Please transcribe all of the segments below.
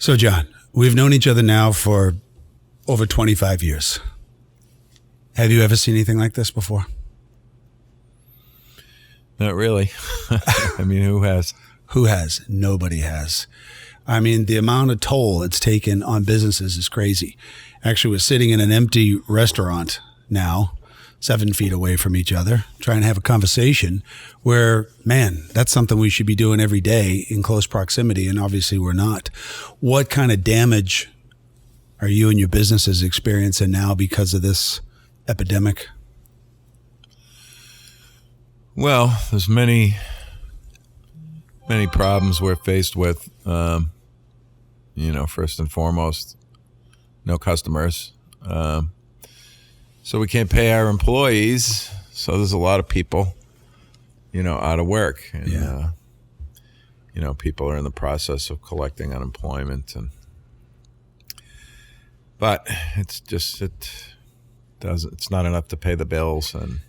So, John, we've known each other now for over 25 years. Have you ever seen anything like this before? Not really. I mean, who has? Who has? Nobody has. I mean, the amount of toll it's taken on businesses is crazy. Actually, we're sitting in an empty restaurant now, 7 feet away from each other, trying to have a conversation where, man, that's something we should be doing every day in close proximity, and obviously we're not. What kind of damage are you and your businesses experiencing now because of this epidemic? Well, there's many problems we're faced with. First and foremost, no customers. So we can't pay our employees. So there's a lot of people, out of work. And, people are in the process of collecting unemployment. But it's not enough to pay the bills. And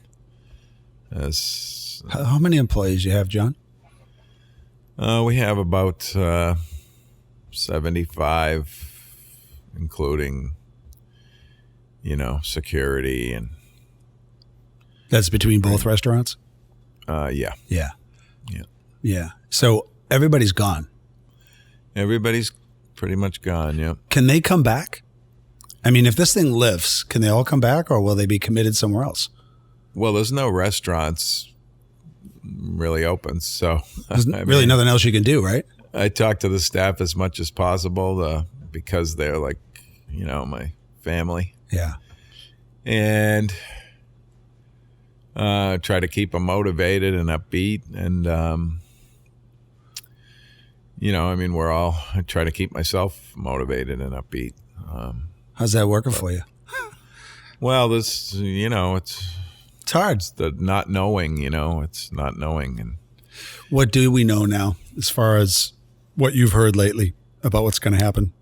how many employees do you have, John? We have about 75, including, security and. That's between both restaurants? Yeah. Yeah. So everybody's gone. Everybody's pretty much gone, yeah. Can they come back? I mean, if this thing lifts, can they all come back, or will they be committed somewhere else? Well, there's no restaurants really open, so there's really nothing else you can do, right? I talk to the staff as much as possible because they're like, my family. Yeah. And try to keep them motivated and upbeat. And, I try to keep myself motivated and upbeat. How's that working for you? Well, it's hard. It's the not knowing, it's not knowing. And what do we know now as far as what you've heard lately about what's going to happen,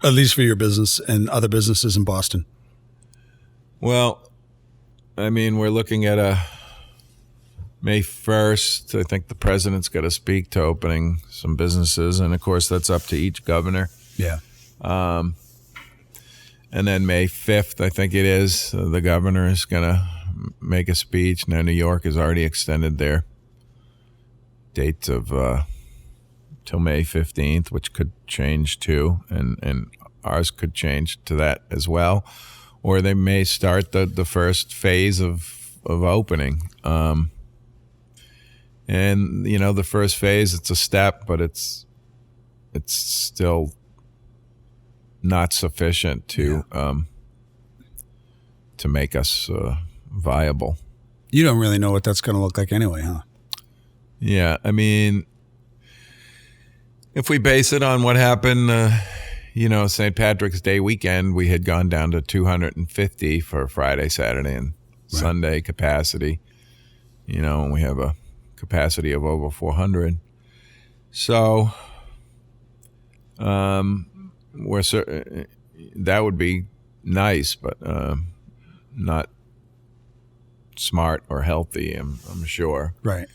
at least for your business and other businesses in Boston? Well, I mean, we're looking at a May 1st. I think the president's got to speak to opening some businesses. And, of course, that's up to each governor. Yeah. And then May 5th, I think it is, the governor is going to make a speech. Now, New York has already extended their dates of till May 15th, which could change too, and ours could change to that as well. Or they may start the first phase of opening. And, the first phase, it's a step, but it's still not sufficient to make us viable. You don't really know what that's going to look like anyway, huh? Yeah, I mean, if we base it on what happened, St. Patrick's Day weekend, we had gone down to 250 for Friday, Saturday, and Sunday capacity. And we have a capacity of over 400. So, that would be nice, but not smart or healthy, I'm sure. Right.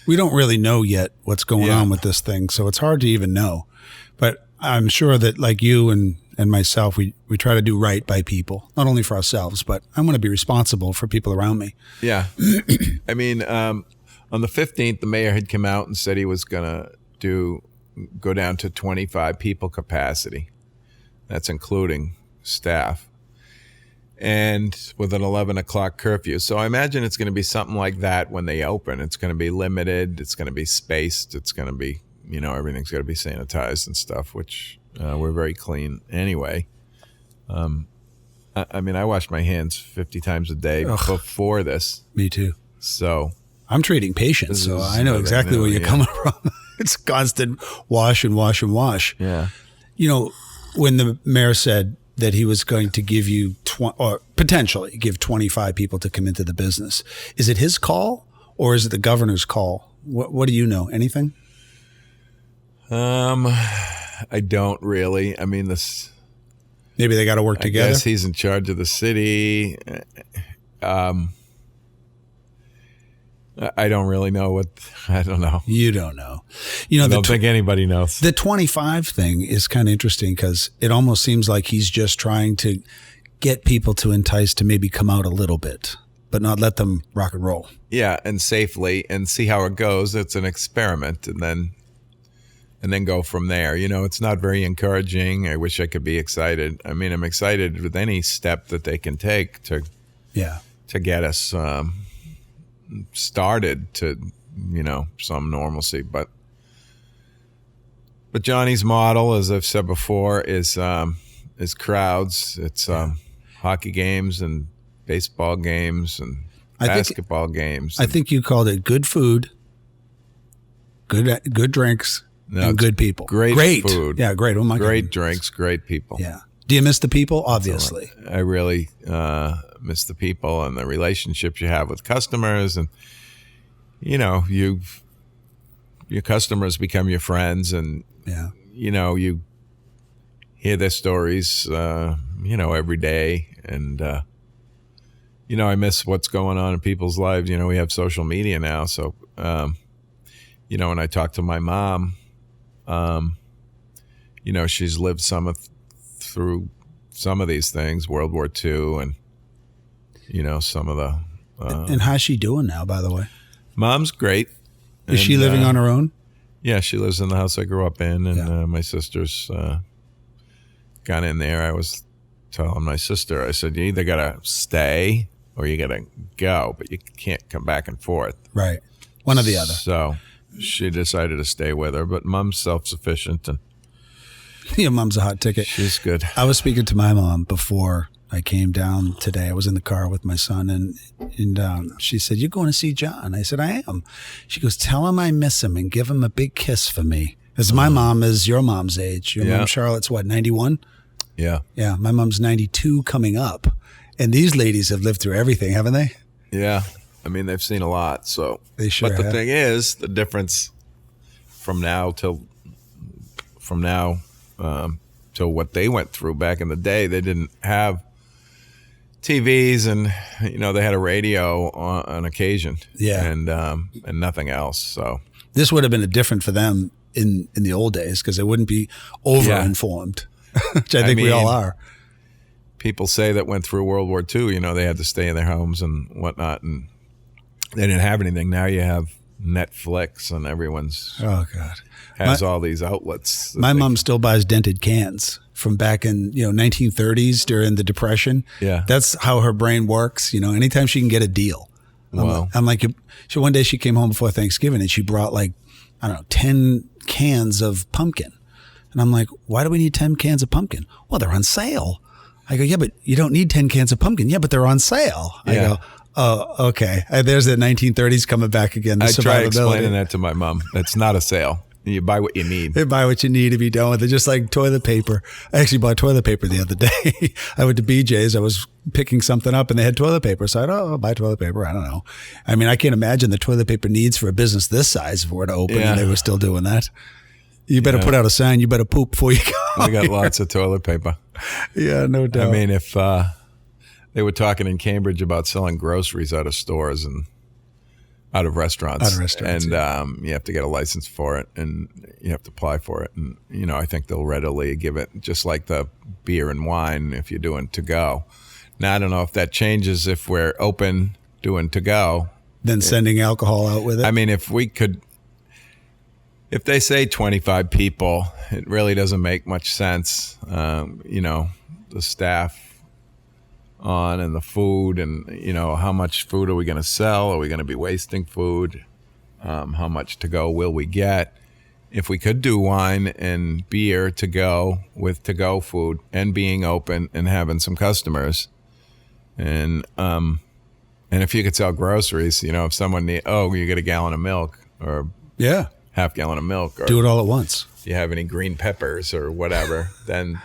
We don't really know yet what's going on with this thing, so it's hard to even know. But I'm sure that, like you and myself, we try to do right by people, not only for ourselves, but I'm going to be responsible for people around me. Yeah. I mean, on the 15th, the mayor had come out and said he was going to go down to 25 people capacity. That's including staff. And with an 11 o'clock curfew. So I imagine it's going to be something like that when they open. It's going to be limited. It's going to be spaced. It's going to be, everything's got to be sanitized and stuff, which we're very clean anyway. I mean, I wash my hands 50 times a day before this. Me too. So I'm treating patients, so I know exactly where you're coming from. It's constant wash and wash and wash. Yeah. When the mayor said that he was going to give you or potentially give 25 people to come into the business, is it his call or is it the governor's call? What do you know? Anything? I don't really. I mean, maybe they got to work together. I guess he's in charge of the city. I don't really know I don't know. You don't know. You know, I don't think anybody knows. The 25 thing is kind of interesting because it almost seems like he's just trying to get people to entice to maybe come out a little bit, but not let them rock and roll. Yeah, and safely, and see how it goes. It's an experiment, and then go from there. You know, it's not very encouraging. I wish I could be excited. I mean, I'm excited with any step that they can take to get us started to, you know, some normalcy. But Johnny's model, as I've said before, is crowds. It's hockey games and baseball games and basketball games. I think you called it good food, good drinks, and good people. Great food. Yeah, great. Oh my God. Great drinks, great people. Yeah. Do you miss the people? Obviously. I really miss the people and the relationships you have with customers, and you know, your customers become your friends, and you know, you hear their stories, you know, every day, and you know, I miss what's going on in people's lives. You know, we have social media now, so you know, when I talk to my mom, you know, she's lived through some of these things, World War II, and you know, some of the. And how's she doing now, by the way? Mom's great. Is she living on her own? Yeah, she lives in the house I grew up in, and my sister's gone in there. I was telling my sister, I said, you either got to stay or you got to go, but you can't come back and forth. Right. One or the other. So she decided to stay with her, but Mom's self-sufficient. And your mom's a hot ticket. She's good. I was speaking to my mom before I came down today. I was in the car with my son, and she said, "You're going to see John?" I said, "I am." She goes, "Tell him I miss him and give him a big kiss for me." Because my mom is your mom's age. Your mom, Charlotte's what, 91? Yeah. Yeah, my mom's 92 coming up. And these ladies have lived through everything, haven't they? Yeah. I mean, they've seen a lot. So they sure But the have. thing is, the difference from now till what they went through back in the day, they didn't have TVs, and you know, they had a radio on occasion, and nothing else. So this would have been different for them in the old days because they wouldn't be over-informed, which I think we all are. People say that went through World War II, you know, they had to stay in their homes and whatnot, and they didn't have anything. Now you have Netflix, and everyone's has all these outlets. My mom still buys dented cans from back in 1930s during the Depression. Yeah, that's how her brain works. You know, anytime she can get a deal. Wow. I'm like, so one day she came home before Thanksgiving and she brought 10 cans of pumpkin, and I'm like, why do we need 10 cans of pumpkin? Well, they're on sale. I go, yeah, but you don't need 10 cans of pumpkin. Yeah, but they're on sale. I go, oh, okay. There's the 1930s coming back again. The I try explaining that to my mom. It's not a sale. You buy what you need. You buy what you need to be done with it. Just like toilet paper. I actually bought toilet paper the other day. I went to BJ's. I was picking something up and they had toilet paper. So I'll buy toilet paper. I don't know. I mean, I can't imagine the toilet paper needs for a business this size if it were to open and they were still doing that. You better put out a sign. You better poop before you go. We got lots of toilet paper. Yeah, no doubt. I mean, if they were talking in Cambridge about selling groceries out of stores and out of restaurants. And you have to get a license for it, and you have to apply for it. And, you know, I think they'll readily give it, just like the beer and wine if you're doing to-go. Now, I don't know if that changes if we're open doing to-go. Then sending alcohol out with it? I mean, if they say 25 people, it really doesn't make much sense. You know, the staff on and the food, and you know, how much food are we going to sell? Are we going to be wasting food? How much to go will we get? If we could do wine and beer to go with to go food and being open and having some customers, and if you could sell groceries, you know, if someone you get a gallon of milk or half gallon of milk, or do it all at once. If you have any green peppers or whatever, then.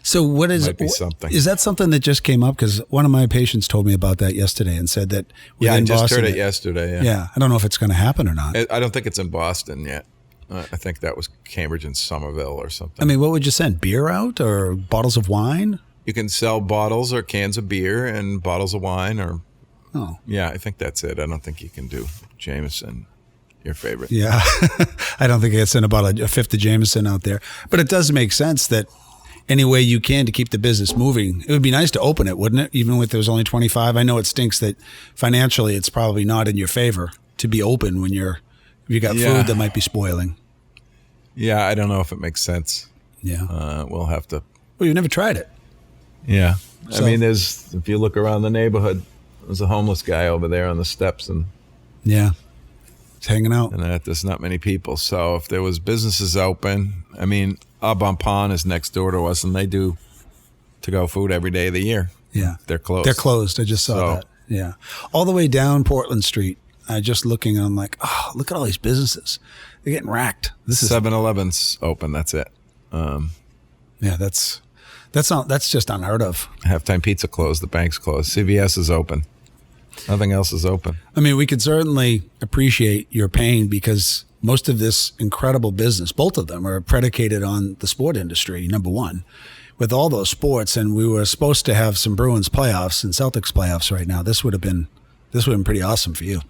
So what is might be something. Is that something that just came up? Because one of my patients told me about that yesterday and said that I just Boston, heard it yesterday. Yeah, I don't know if it's going to happen or not. I don't think it's in Boston yet. I think that was Cambridge and Somerville or something. I mean, what would you send? Beer out or bottles of wine? You can sell bottles or cans of beer and bottles of wine, or Oh. Yeah, I think that's it. I don't think you can do Jameson, your favorite. Yeah. I don't think it's in about a fifth of Jameson out there. But it does make sense that any way you can to keep the business moving. It would be nice to open it, wouldn't it? Even if there's only 25. I know it stinks that financially it's probably not in your favor to be open when you got food that might be spoiling. Yeah, I don't know if it makes sense. Yeah. We'll have to. Well, you've never tried it. Yeah. So, I mean, if you look around the neighborhood, there's a homeless guy over there on the steps, and yeah, he's hanging out. And there's not many people. So if there was businesses open, I mean, Au Bon Pond is next door to us, and they do to-go food every day of the year. Yeah. They're closed. They're closed. I just saw that. Yeah. All the way down Portland Street, just looking, I'm like, oh, look at all these businesses. They're getting racked. This is 7-Eleven's open. That's it. Yeah, that's just unheard of. Halftime Pizza closed. The bank's closed. CVS is open. Nothing else is open. I mean, we could certainly appreciate your pain because most of this incredible business, both of them, are predicated on the sport industry, number one, with all those sports. And we were supposed to have some Bruins playoffs and Celtics playoffs right now. This would have been pretty awesome for you.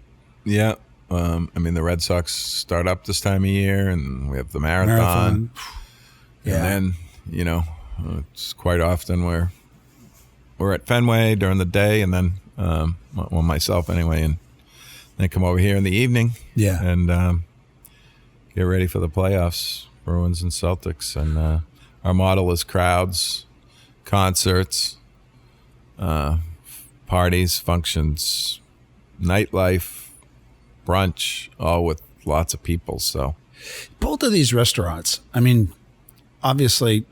Yeah. I mean, the Red Sox start up this time of year, and we have the marathon. Yeah. And then, it's quite often we're at Fenway during the day, and then, myself anyway, and then come over here in the evening. Yeah. And get ready for the playoffs, Bruins and Celtics. And our model is crowds, concerts, parties, functions, nightlife, brunch, all with lots of people. So both of these restaurants, I mean, obviously,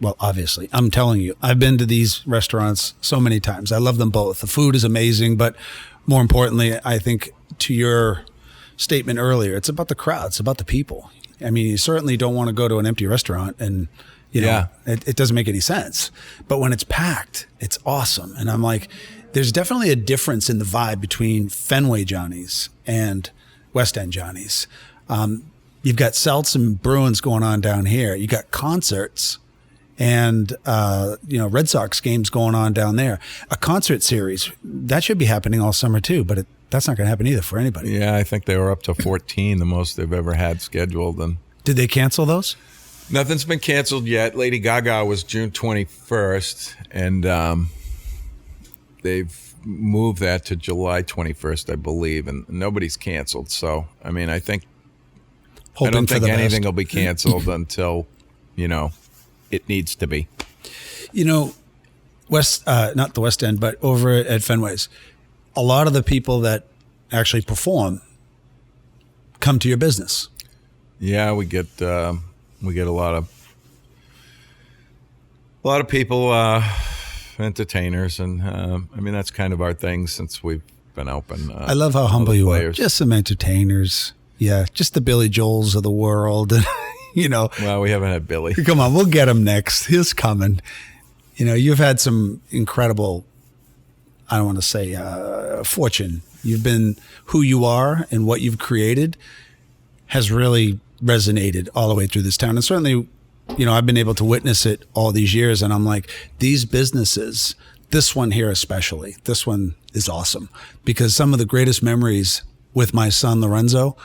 I'm telling you, I've been to these restaurants so many times. I love them both. The food is amazing, but more importantly, I think to your statement earlier, it's about the crowd. It's about the people. I mean, you certainly don't want to go to an empty restaurant and, it doesn't make any sense. But when it's packed, it's awesome. And I'm like, there's definitely a difference in the vibe between Fenway Johnnies and West End Johnnies. You've got Celts and Bruins going on down here. You got concerts and, Red Sox games going on down there. A concert series, that should be happening all summer too, but that's not going to happen either for anybody. Yeah, I think they were up to 14, the most they've ever had scheduled. And did they cancel those? Nothing's been canceled yet. Lady Gaga was June 21st, and they've moved that to July 21st, I believe, and nobody's canceled. So, I mean, I don't think anything will be canceled until, it needs to be. Not the West End, but over at Fenway's, a lot of the people that actually perform come to your business. Yeah, we get a lot of people, entertainers, and I mean, that's kind of our thing since we've been open. I love how humble you are. Just some entertainers. Yeah, just the Billy Joels of the world. Well, we haven't had Billy. Come on, we'll get him next. He's coming. You've had some incredible, I don't want to say fortune. You've been who you are, and what you've created has really resonated all the way through this town. And certainly, I've been able to witness it all these years, and I'm like, these businesses, this one here especially, this one is awesome because some of the greatest memories with my son Lorenzo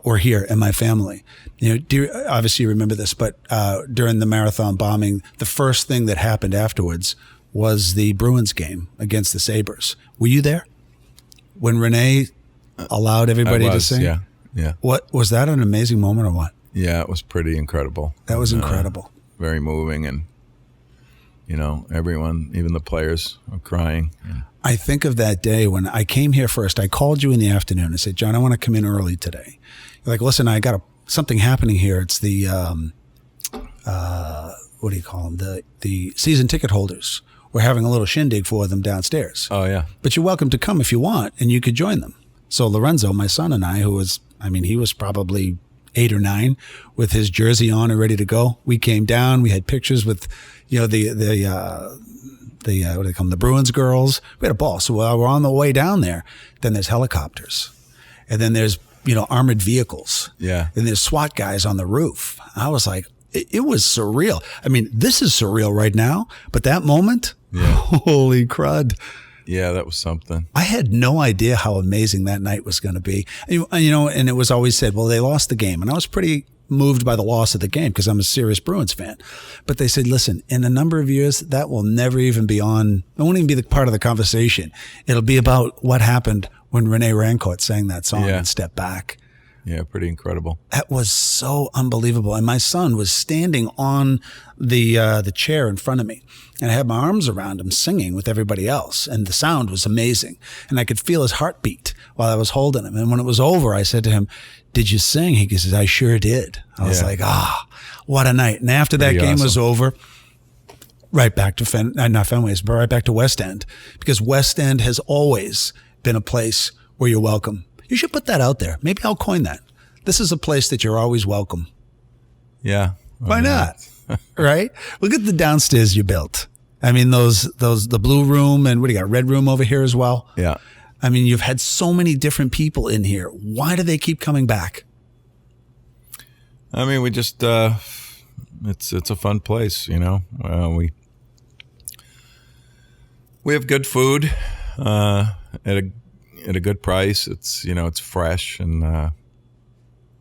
were here and my family. Obviously you remember this, but during the marathon bombing, the first thing that happened afterwards was the Bruins game against the Sabres. Were you there when Renee allowed everybody to sing? Yeah. What was that, an amazing moment or what? Yeah, it was pretty incredible. That was incredible. Very moving, and everyone, even the players, are crying. Yeah. I think of that day when I came here first. I called you in the afternoon. I said, John, I want to come in early today. You're like, listen, I got something happening here. It's the what do you call them? The season ticket holders. We're having a little shindig for them downstairs. Oh yeah. But you're welcome to come if you want, and you could join them. So Lorenzo, my son, and I, he was probably 8 or 9 with his jersey on and ready to go. We came down. We had pictures with, the what do they call them? The Bruins girls. We had a ball. So while we're on the way down there, then there's helicopters, and then there's armored vehicles. Yeah. And there's SWAT guys on the roof. I was like, it was surreal. I mean, this is surreal right now, but that moment, holy crud. Yeah, that was something. I had no idea how amazing that night was going to be. And it was always said, well, they lost the game. And I was pretty moved by the loss of the game because I'm a serious Bruins fan. But they said, listen, in a number of years, that will never even be on. It won't even be the part of the conversation. It'll be about what happened when Rene Rancourt sang that song and stepped back. Yeah, pretty incredible. That was so unbelievable. And my son was standing on the chair in front of me. And I had my arms around him singing with everybody else. And the sound was amazing. And I could feel his heartbeat while I was holding him. And when it was over, I said to him, did you sing? He says, I sure did. I was like, what a night. And after that game was over, right back to not Fenway, but right back to West End. Because West End has always been a place where you're welcome. You should put that out there. Maybe I'll coin that. This is a place that you're always welcome. Yeah. Why not? Right? Look at the downstairs you built. I mean, the blue room and what do you got? Red room over here as well. Yeah. I mean, you've had so many different people in here. Why do they keep coming back? I mean, we just, it's a fun place, you know. We have good food, at a good price. It's, it's fresh and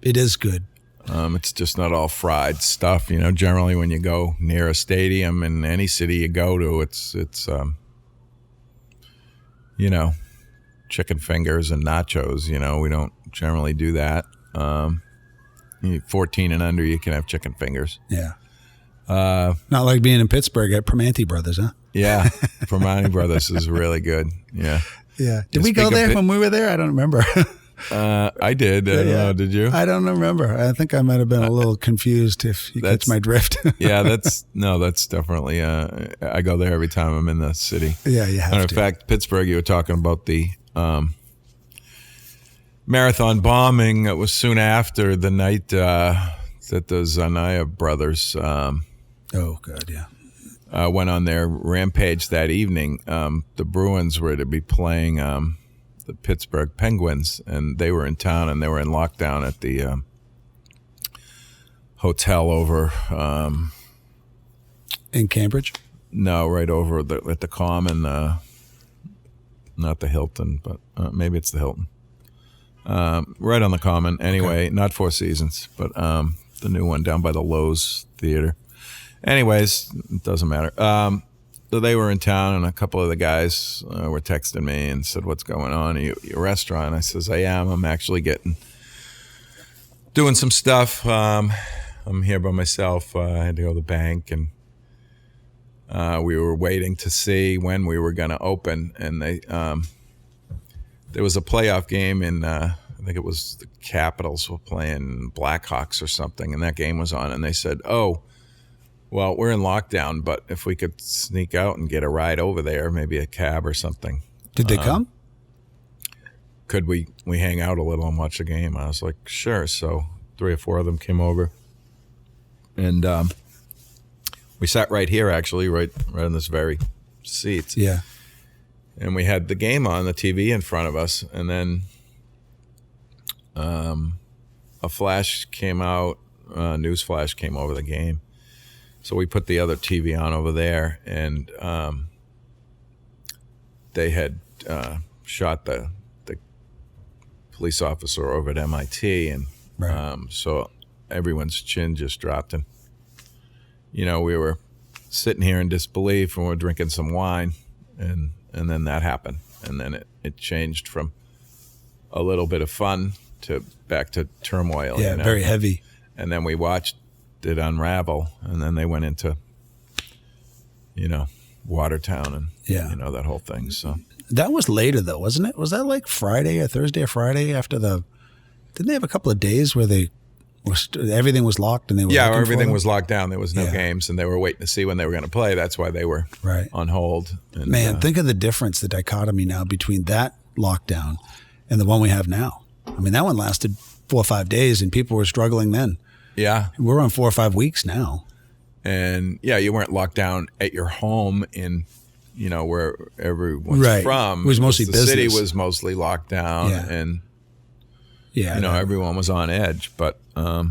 it is good. It's just not all fried stuff. Generally when you go near a stadium in any city you go to, it's chicken fingers and nachos. We don't generally do that. 14 and under, you can have chicken fingers. Yeah. Not like being in Pittsburgh at Primanti Brothers, huh? Yeah. Primanti Brothers is really good. Yeah. Yeah. Did we go there when we were there? I don't remember. I did. I don't know. Did you? I don't remember. I think I might have been a little confused if you catch my drift. Yeah, that's definitely, I go there every time I'm in the city. Yeah, you have and in to. fact, Pittsburgh, you were talking about the marathon bombing. It was soon after the night that the Zanaya brothers oh, God, yeah. Went on their rampage that evening. The Bruins were to be playing the Pittsburgh Penguins, and they were in town, and they were in lockdown at the hotel over in Cambridge. No, right over at the Common, not the Hilton, but maybe it's the Hilton. Right on the Common. Anyway, not Four Seasons, but the new one down by the Lowe's Theater. Anyways, it doesn't matter. So they were in town, and a couple of the guys were texting me and said, "What's going on? Are you at your restaurant?" I says, "I am. I'm actually doing some stuff. I'm here by myself. I had to go to the bank, and we were waiting to see when we were going to open. And there was a playoff game in, I think it was the Capitals were playing Blackhawks or something, and that game was on. And they said, "Oh, well, we're in lockdown, but if we could sneak out and get a ride over there, maybe a cab or something." Did they come? Could we hang out a little and watch the game? I was like, sure. So 3 or 4 of them came over, and we sat right here, actually, right in this very seat. Yeah. And we had the game on the TV in front of us, and then a flash came out, news flash came over the game. So we put the other TV on over there, and they had shot the police officer over at MIT, and right. So everyone's chin just dropped, and we were sitting here in disbelief, and we're drinking some wine, and then that happened, and then it changed from a little bit of fun to back to turmoil. Yeah, very heavy. And then we watched it unravel, and then they went into Watertown and that whole thing. So that was later though, wasn't it? Was that like Friday or Thursday or Friday after didn't they have a couple of days where everything was locked and they were everything was locked down. There was no games, and they were waiting to see when they were going to play. That's why they were on hold. And, man, think of the difference, the dichotomy now between that lockdown and the one we have now. I mean, that one lasted 4 or 5 days, and people were struggling then. Yeah. We're on 4 or 5 weeks now. And you weren't locked down at your home in, where everyone's from. It was mostly business. The city was mostly locked down, and everyone was on edge. But I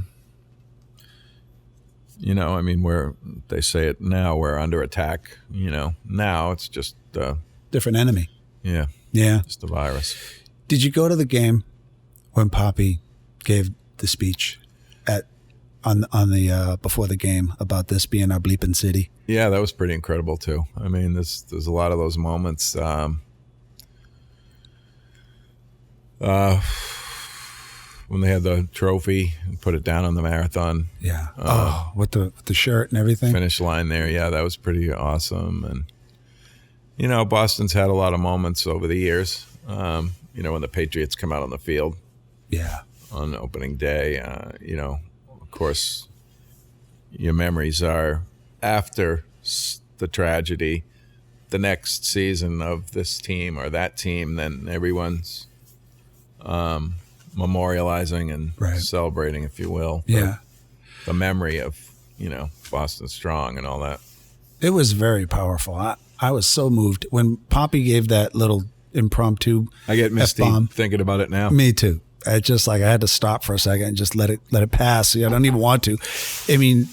mean, they say it now, we're under attack. Now it's just different enemy. Yeah. Yeah. It's the virus. Did you go to the game when Poppy gave the speech on the before the game about this being our bleeping city? Yeah, that was pretty incredible too. I mean, there's a lot of those moments. When they had the trophy and put it down on the marathon. Yeah. With the shirt and everything. Finish line there. Yeah, that was pretty awesome. And, you know, Boston's had a lot of moments over the years. You know, when the Patriots come out on the field. Yeah. On opening day, you know, of course, your memories are after the tragedy, the next season of this team or that team, then everyone's memorializing and celebrating, if you will. Yeah. The memory of, you know, Boston Strong and all that. It was very powerful. I was so moved when Poppy gave that little impromptu I get misty F-bomb. Thinking about it now. Me too. I just I had to stop for a second and just let it pass. I don't even want to. I mean,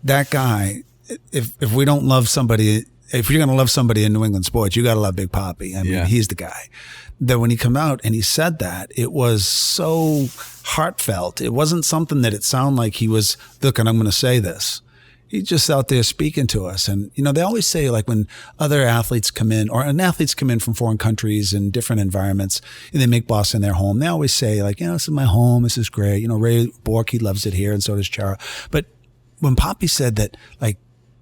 that guy, if we don't love somebody, if you're going to love somebody in New England sports, you got to love Big Poppy. I mean, he's the guy. That when he come out and he said that, it was so heartfelt. It wasn't something that it sounded like he was, look, and I'm going to say this. He's just out there speaking to us. And, you know, they always say, like, when other athletes come in, or athletes come in from foreign countries and different environments, and they make Boston their home, they always say, like, you know, this is my home. This is great. You know, Ray Bork, he loves it here, and so does Chara. But when Poppy said that, like,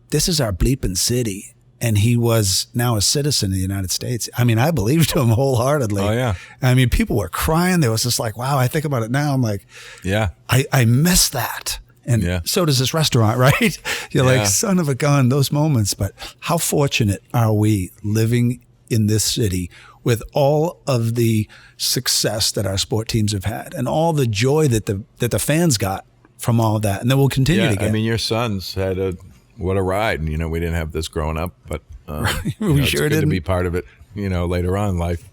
this is our bleeping city, and he was now a citizen of the United States, I mean, I believed him wholeheartedly. Oh, yeah. I mean, people were crying. They was just like, wow, I think about it now. I'm like, yeah, I miss that. And so does this restaurant, right? You're like, son of a gun, those moments. But how fortunate are we living in this city with all of the success that our sport teams have had and all the joy that the fans got from all of that. And then we'll continue to get. I mean, your sons had what a ride. You know, we didn't have this growing up, but we you know, sure it's good didn't. to be part of it, you know, later on in life.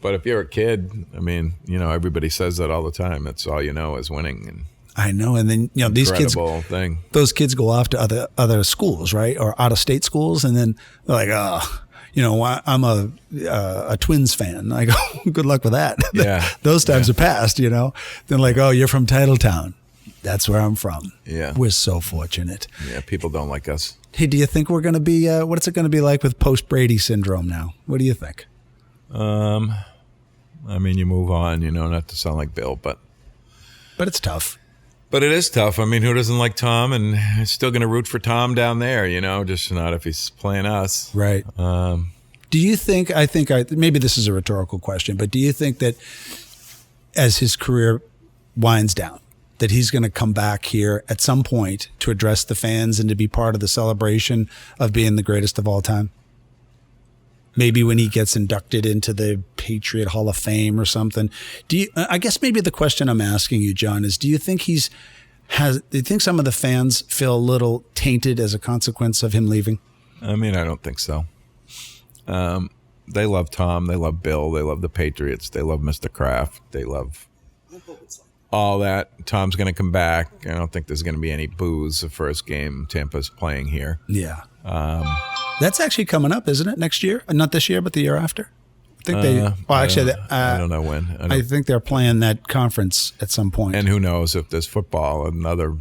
But if you're a kid, I mean, you know, everybody says that all the time. That's all you know is winning. And I know. And then, you know, these kids, thing. Those kids go off to other schools, right? Or out of state schools. And then they're like, oh, you know, I'm a Twins fan. I go, good luck with that. Yeah. Those times are past, you know. They're like, oh, you're from Titletown. That's where I'm from. Yeah. We're so fortunate. Yeah. People don't like us. Hey, do you think we're going to be, what's it going to be like with post-Brady syndrome now? What do you think? I mean, you move on, you know, not to sound like Bill, but it's tough. But it is tough. I mean, who doesn't like Tom? And still going to root for Tom down there, you know, just not if he's playing us. Right. Do you think, maybe this is a rhetorical question, but do you think that as his career winds down, that he's going to come back here at some point to address the fans and to be part of the celebration of being the greatest of all time? Maybe when he gets inducted into the Patriot Hall of Fame or something. I guess maybe the question I'm asking you, John, is do you think do you think some of the fans feel a little tainted as a consequence of him leaving? I mean, I don't think so. They love Tom. They love Bill. They love the Patriots. They love Mr. Kraft. They love all that. Tom's going to come back. I don't think there's going to be any boos the first game Tampa's playing here. Yeah. That's actually coming up, isn't it? Next year? Not this year, but the year after? I think I don't know when. I think they're playing that conference at some point. And who knows if there's football, another,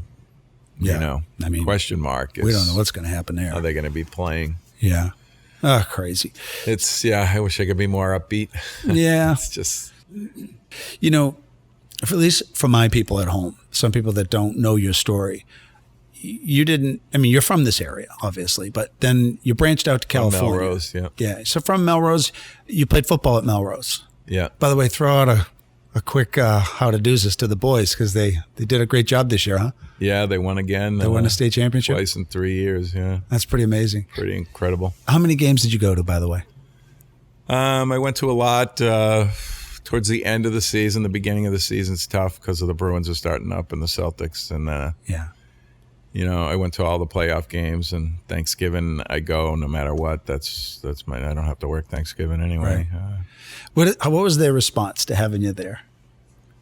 you know, I mean, question mark. We don't know what's going to happen there. Are they going to be playing? Yeah. Oh, crazy. I wish I could be more upbeat. Yeah. It's just, you know, at least for my people at home, some people that don't know your story, you're from this area, obviously, but then you branched out to California. Melrose, yeah. Yeah. So from Melrose, you played football at Melrose. Yeah. By the way, throw out a quick how to do this to the boys because they did a great job this year, huh? Yeah, they won again. They won a state championship? Twice in 3 years, yeah. That's pretty amazing. Pretty incredible. How many games did you go to, by the way? I went to a lot towards the end of the season. The beginning of the season's tough because of the Bruins are starting up and the Celtics. And, you know, I went to all the playoff games, and Thanksgiving I go no matter what. That's I don't have to work Thanksgiving anyway. Right. What was their response to having you there?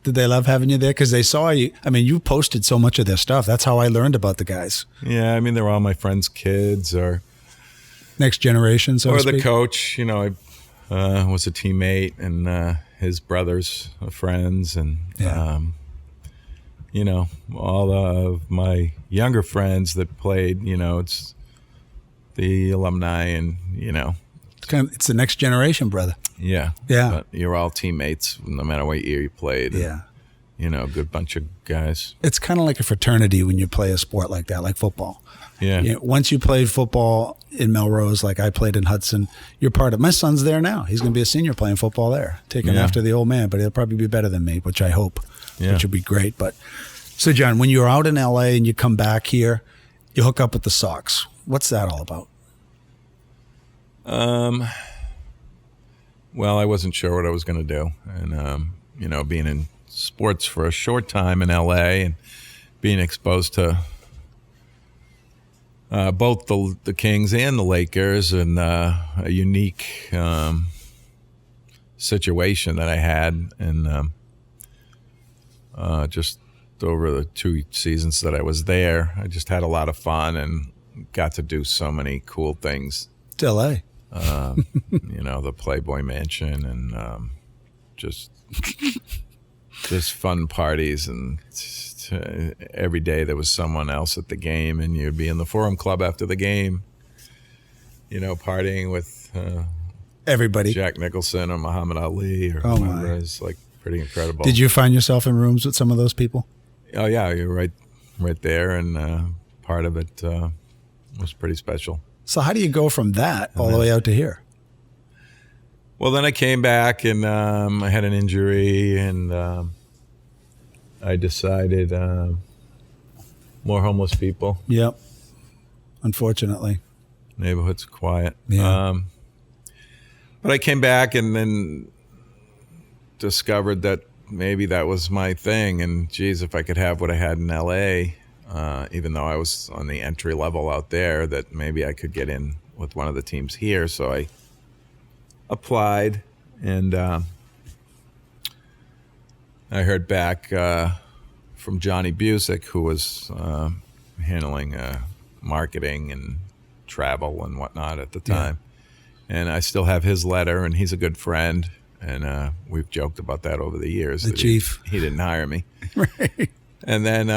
Did they love having you there? Because they saw you. I mean, you posted so much of their stuff. That's how I learned about the guys. Yeah, I mean, they're all my friends' kids or next generation, so to speak. Or the coach. You know, was a teammate, and his brothers are friends, and all of my younger friends that played. It's the alumni, and it's the next generation, brother. Yeah. But you're all teammates, no matter what year you played. Yeah. A good bunch of guys. It's kind of like a fraternity when you play a sport like that, like football. Yeah. Once you played football in Melrose, like I played in Hudson, you're part of. My son's there now. He's going to be a senior playing football there, taking after the old man. But he'll probably be better than me, which I hope, which will be great. But so, John, when you're out in LA and you come back here, you hook up with the Sox. What's that all about? Well, I wasn't sure what I was going to do, and being in sports for a short time in LA and being exposed to both the Kings and the Lakers, and a unique situation that I had, and just over the 2 seasons that I was there, I just had a lot of fun and got to do so many cool things. It's LA. The Playboy Mansion, and just fun parties, and every day there was someone else at the game, and you'd be in the Forum Club after the game, partying with everybody, Jack Nicholson or Muhammad Ali or whoever. It's like pretty incredible. Did you find yourself in rooms with some of those people? Oh yeah, you're right there, and part of it was pretty special. So how do you go from that all the way out to here? Well, then I came back, and I had an injury, and I decided more homeless people. Yep. Unfortunately. Neighborhood's quiet. Yeah. But I came back and then discovered that maybe that was my thing. And geez, if I could have what I had in LA, even though I was on the entry level out there, that maybe I could get in with one of the teams here. So I applied, and I heard back from Johnny Busick, who was handling marketing and travel and whatnot at the time. And I still have his letter, and he's a good friend. And we've joked about that over the years. The chief. He didn't hire me. Right. And then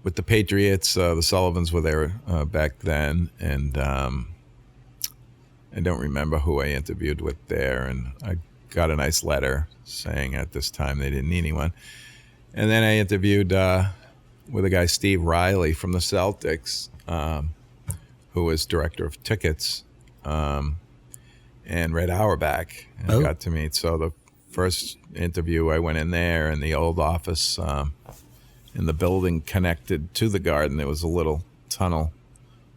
with the Patriots, the Sullivans were there back then. And I don't remember who I interviewed with there. And I got a nice letter saying at this time they didn't need anyone. And then I interviewed with a guy, Steve Riley from the Celtics, who was director of tickets, and Red Auerbach, and got to meet. So the first interview, I went in there, in the old office in the building connected to the garden. There was a little tunnel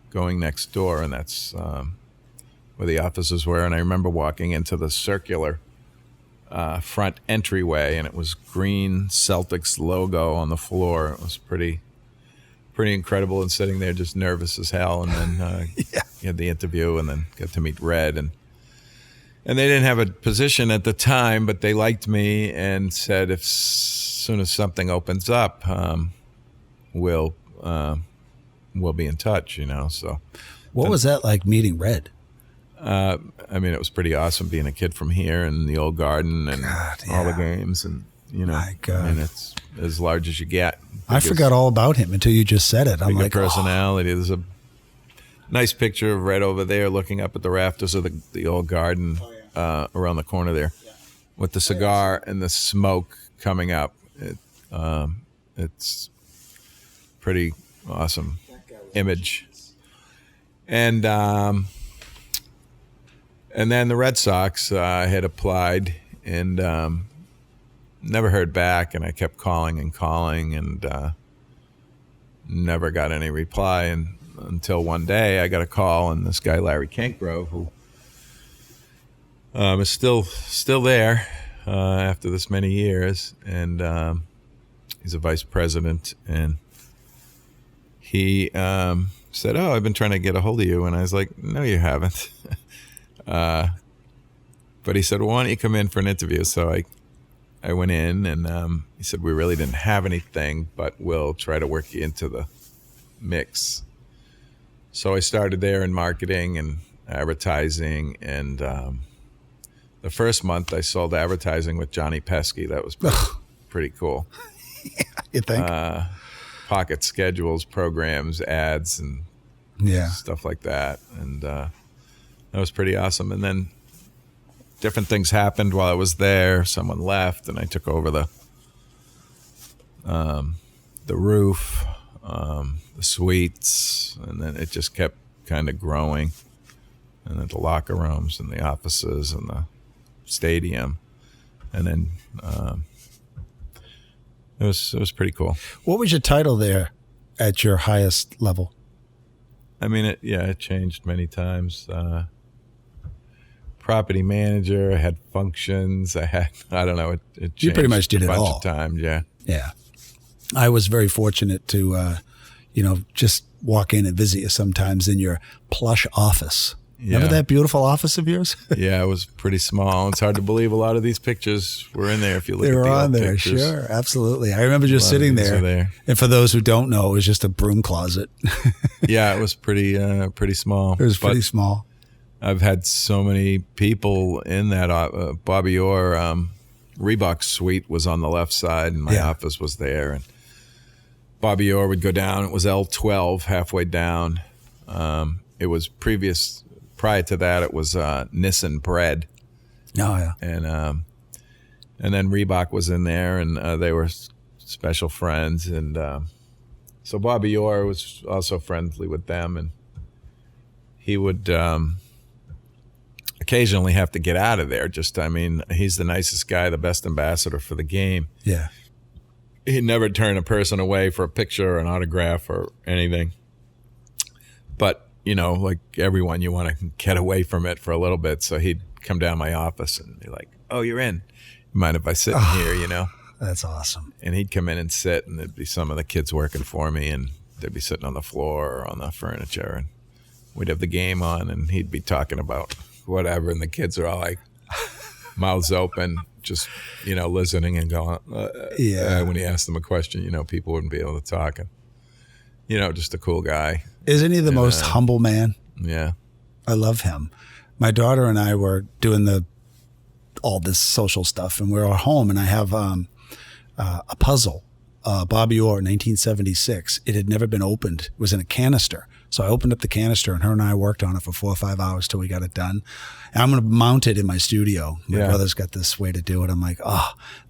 going next door, and that's where the offices were. And I remember walking into the circular front entryway, and it was green Celtics logo on the floor. It was pretty incredible, and sitting there just nervous as hell. And then you had the interview, and then got to meet Red, and they didn't have a position at the time, but they liked me and said, if as soon as something opens up, we'll be in touch. So what was that like, meeting Red? I mean, it was pretty awesome being a kid from here and the old garden and all the games, and My God. I mean, it's as large as you get. I forgot all about him until you just said it. I'm like, personality. There's a nice picture of Red over there looking up at the rafters of the old garden around the corner there, with the cigar and the smoke coming up. It's pretty awesome image. And then the Red Sox had applied, and never heard back, and I kept calling and never got any reply, and until one day I got a call, and this guy Larry Cankgrove, who is still there after this many years, and he's a vice president, and he said, "Oh, I've been trying to get a hold of you," and I was like, "No, you haven't." But he said, "Well, why don't you come in for an interview?" So I went in, and he said, "We really didn't have anything, but we'll try to work you into the mix." So I started there in marketing, and advertising, and the first month I sold advertising with Johnny Pesky. That was pretty cool. You think? Pocket schedules, programs, ads, and stuff like that. And that was pretty awesome. And then different things happened while I was there. Someone left, and I took over the roof, the suites, and then it just kept kind of growing. And then the locker rooms and the offices and the stadium. And then it was pretty cool. What was your title there at your highest level? I mean, it changed many times. Property manager, I had functions, I don't know, it changed. You pretty much did a it bunch all. Of times, yeah. Yeah. I was very fortunate to, just walk in and visit you sometimes in your plush office. Yeah. Remember that beautiful office of yours? Yeah, it was pretty small. It's hard to believe a lot of these pictures were in there if you look at the old on there, pictures. sure, absolutely. I remember just sitting there. And for those who don't know, it was just a broom closet. Yeah, it was pretty small. It was pretty small. I've had so many people in that. Bobby Orr, Reebok suite was on the left side, and my office was there. And Bobby Orr would go down. It was L12 halfway down. It was prior to that, it was Nissan Bread. Oh, yeah. And then Reebok was in there, and they were special friends. And so Bobby Orr was also friendly with them, and he would occasionally have to get out of there. He's the nicest guy, the best ambassador for the game. Yeah. He'd never turn a person away for a picture or an autograph or anything. But, like everyone, you want to get away from it for a little bit. So he'd come down my office and be like, "Oh, you're in. You mind if I sit in here, That's awesome. And he'd come in and sit, and there'd be some of the kids working for me, and they'd be sitting on the floor or on the furniture, and we'd have the game on, and he'd be talking about whatever, and the kids are all like mouths open, just listening and going. When he asked them a question, people wouldn't be able to talk, and just a cool guy. Isn't he the most humble man? Yeah, I love him. My daughter and I were doing all this social stuff, and we were at home, and I have a puzzle, Bobby Orr, 1976. It had never been opened. It was in a canister. So I opened up the canister, and her and I worked on it for 4 or 5 hours till we got it done. And I'm going to mount it in my studio. My brother's got this way to do it. I'm like,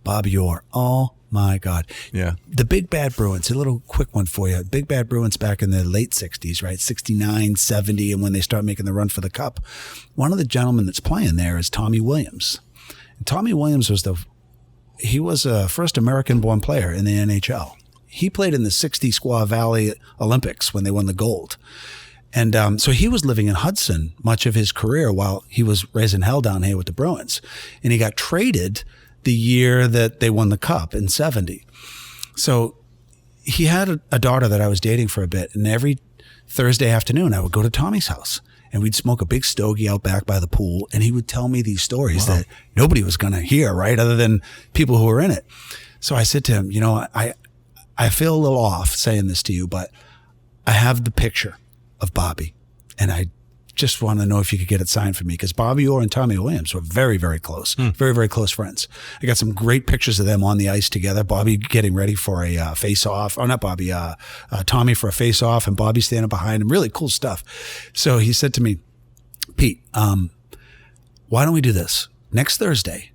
Bobby Orr. Oh, my God. Yeah. The Big Bad Bruins, a little quick one for you. Big Bad Bruins back in the late 60s, right? 69, 70, and when they start making the run for the Cup. One of the gentlemen that's playing there is Tommy Williams. And Tommy Williams was a first American-born player in the NHL. He played in the 60 Squaw Valley Olympics when they won the gold. And so he was living in Hudson much of his career while he was raising hell down here with the Bruins. And he got traded the year that they won the Cup in 70. So he had a daughter that I was dating for a bit. And every Thursday afternoon, I would go to Tommy's house. And we'd smoke a big stogie out back by the pool. And he would tell me these stories that nobody was going to hear, right? Other than people who were in it. So I said to him, I feel a little off saying this to you, but I have the picture of Bobby, and I just want to know if you could get it signed for me, because Bobby Orr and Tommy Williams were very, very close, very, very close friends. I got some great pictures of them on the ice together. Bobby getting ready for a face-off, or not Bobby, Tommy for a face-off, and Bobby standing behind him. Really cool stuff. So he said to me, Pete, why don't we do this? Next Thursday,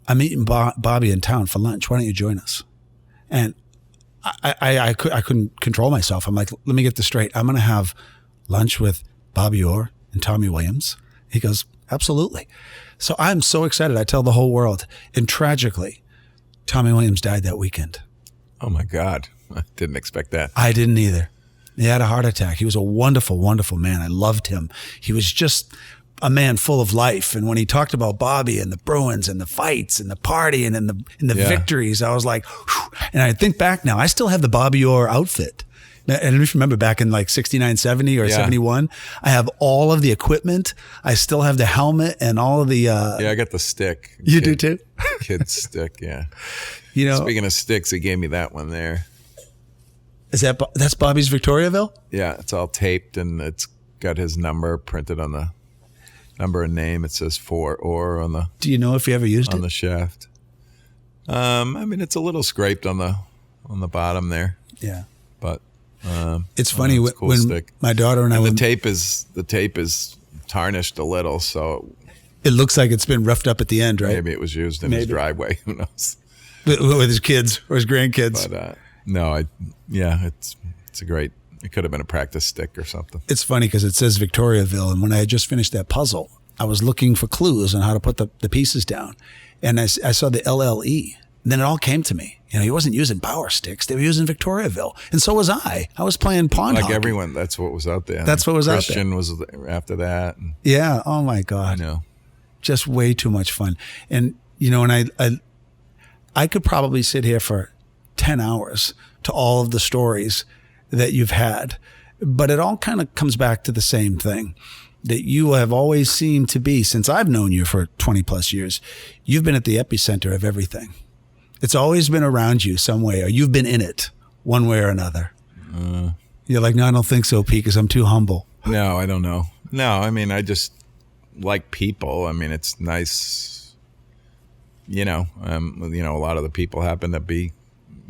I'm meeting Bobby in town for lunch. Why don't you join us? And I couldn't control myself. I'm like, let me get this straight. I'm going to have lunch with Bobby Orr and Tommy Williams. He goes, absolutely. So I'm so excited. I tell the whole world. And tragically, Tommy Williams died that weekend. Oh my God. I didn't expect that. I didn't either. He had a heart attack. He was a wonderful, wonderful man. I loved him. He was just a man full of life. And when he talked about Bobby and the Bruins and the fights and the party and the victories, I was like, whew. And I think back now, I still have the Bobby Orr outfit. And if you remember back in like 69, 70 or 71, I have all of the equipment. I still have the helmet and all of the... I got the stick. You do too? Kid's stick, yeah. Speaking of sticks, he gave me that one there. That's Bobby's Victoriaville? Yeah, it's all taped and it's got his number printed on the number and name. It says 4 or on the Do you know if you ever used on it? the shaft. I mean, it's a little scraped on the bottom there, Yeah. but It's funny it's a cool when stick. my daughter and I And would, the tape is tarnished a little, so it looks like it's been roughed up at the end, right? maybe it was used in his Maybe. driveway. Who knows? With his kids or his grandkids. But no, it's a great. It could have been a practice stick or something. It's funny because it says Victoriaville, and when I had just finished that puzzle, I was looking for clues on how to put the pieces down, and I saw the LLE. And then it all came to me. You know, he wasn't using power sticks; they were using Victoriaville, and so was I. I was playing pond Like hockey. everyone, that's what was out there. That's what was out there. Christian was after that. And Yeah. Oh my I God. know. Just way too much fun. And you know, and I could probably sit here for 10 hours to all of the stories that you've had, but it all kind of comes back to the same thing. That you have always seemed to be, since I've known you for 20 plus years, you've been at the epicenter of everything. It's always been around you some way, or you've been in it one way or another. You're like, no, I don't think so, Pete, because I'm too humble. No, I don't know. No, I mean, I just like people. I mean, it's nice. You know, a lot of the people happen to be,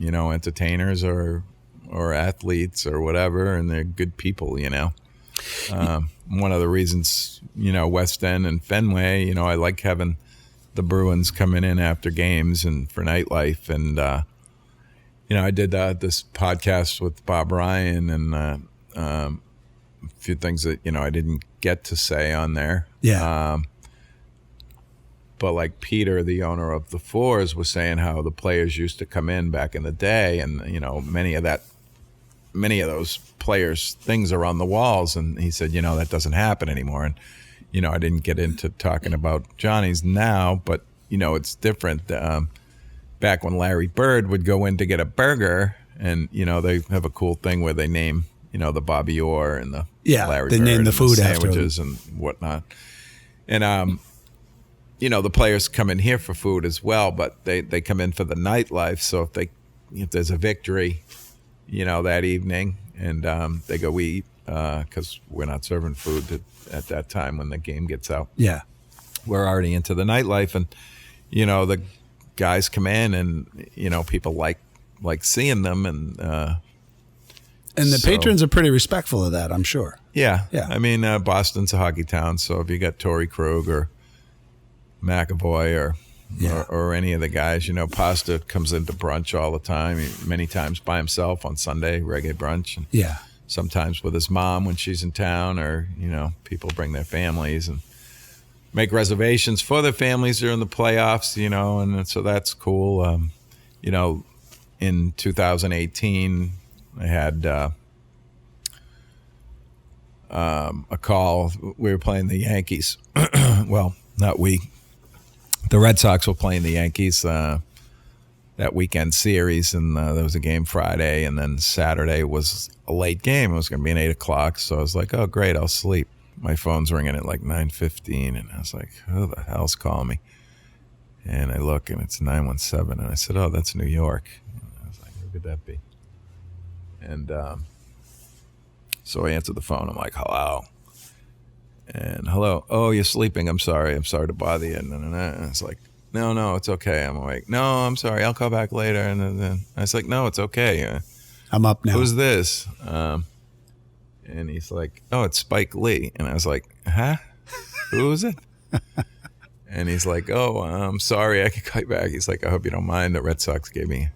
entertainers or athletes or whatever, and they're good people. One of the reasons, West End and Fenway, I like having the Bruins coming in after games and for nightlife. And, I did this podcast with Bob Ryan and a few things that, I didn't get to say on there. Yeah. But like Peter, the owner of the Fours, was saying how the players used to come in back in the day, and many of those players' things are on the walls, and he said, that doesn't happen anymore. And I didn't get into talking about Johnnies now, but it's different. Back when Larry Bird would go in to get a burger, and they have a cool thing where they name the Bobby Orr and the Larry they Bird name the and food after sandwiches and whatnot. And the players come in here for food as well, but they come in for the nightlife. So if there's a victory, that evening, and they go eat, because we're not serving food at that time when the game gets out. Yeah. We're already into the nightlife, and the guys come in, and people like seeing them, and the patrons are pretty respectful of that, I'm sure. Yeah. Yeah. I mean, Boston's a hockey town, so if you got Torrey Krug or McAvoy or any of the guys, Pasta comes into brunch all the time, many times by himself on Sunday, reggae brunch, and Yeah. sometimes with his mom when she's in town, or people bring their families and make reservations for their families during the playoffs, and so that's cool. In 2018, I had a call. We were playing the Yankees. Well, not we. The Red Sox were playing the Yankees that weekend series, and there was a game Friday, and then Saturday was a late game. It was going to be an 8 o'clock, so I was like, oh, great, I'll sleep. My phone's ringing at like 9:15, and I was like, who the hell's calling me? And I look, and it's 917, and I said, oh, that's New York. And I was like, who could that be? And so I answered the phone. I'm like, hello. And hello. Oh, you're sleeping. I'm sorry to bother you. And it's like, no, it's okay. I'm awake. No, I'm sorry. I'll call back later. And then I was like, no, it's okay. I'm up now. Who's this? And he's like, oh, it's Spike Lee. And I was like, huh? Who is it? And he's like, oh, I'm sorry. I can call you back. He's like, I hope you don't mind. The Red Sox gave me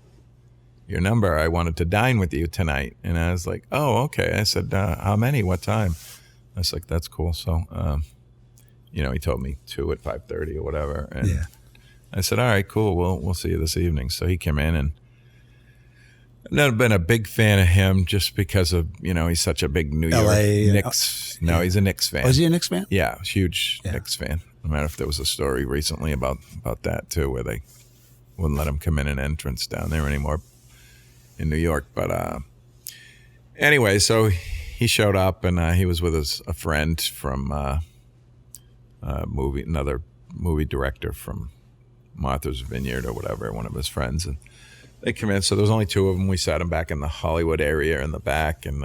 your number. I wanted to dine with you tonight. And I was like, oh, okay. I said, how many? What time? I was like, that's cool. So, he told me 2 at 5:30 or whatever. And Yeah. I said, all right, cool. We'll see you this evening. So he came in, and I've never been a big fan of him just because of, he's such a big New York LA, Knicks. No, he's a Knicks fan. Oh, is he a Knicks fan? Yeah, huge Knicks fan. No matter if there was a story recently about that too, where they wouldn't let him come in an entrance down there anymore in New York. But anyway, so he showed up, and he was with a friend from another movie director from Martha's Vineyard or whatever, one of his friends, and they come in. So there was only 2 of them. We sat them back in the Hollywood area in the back, and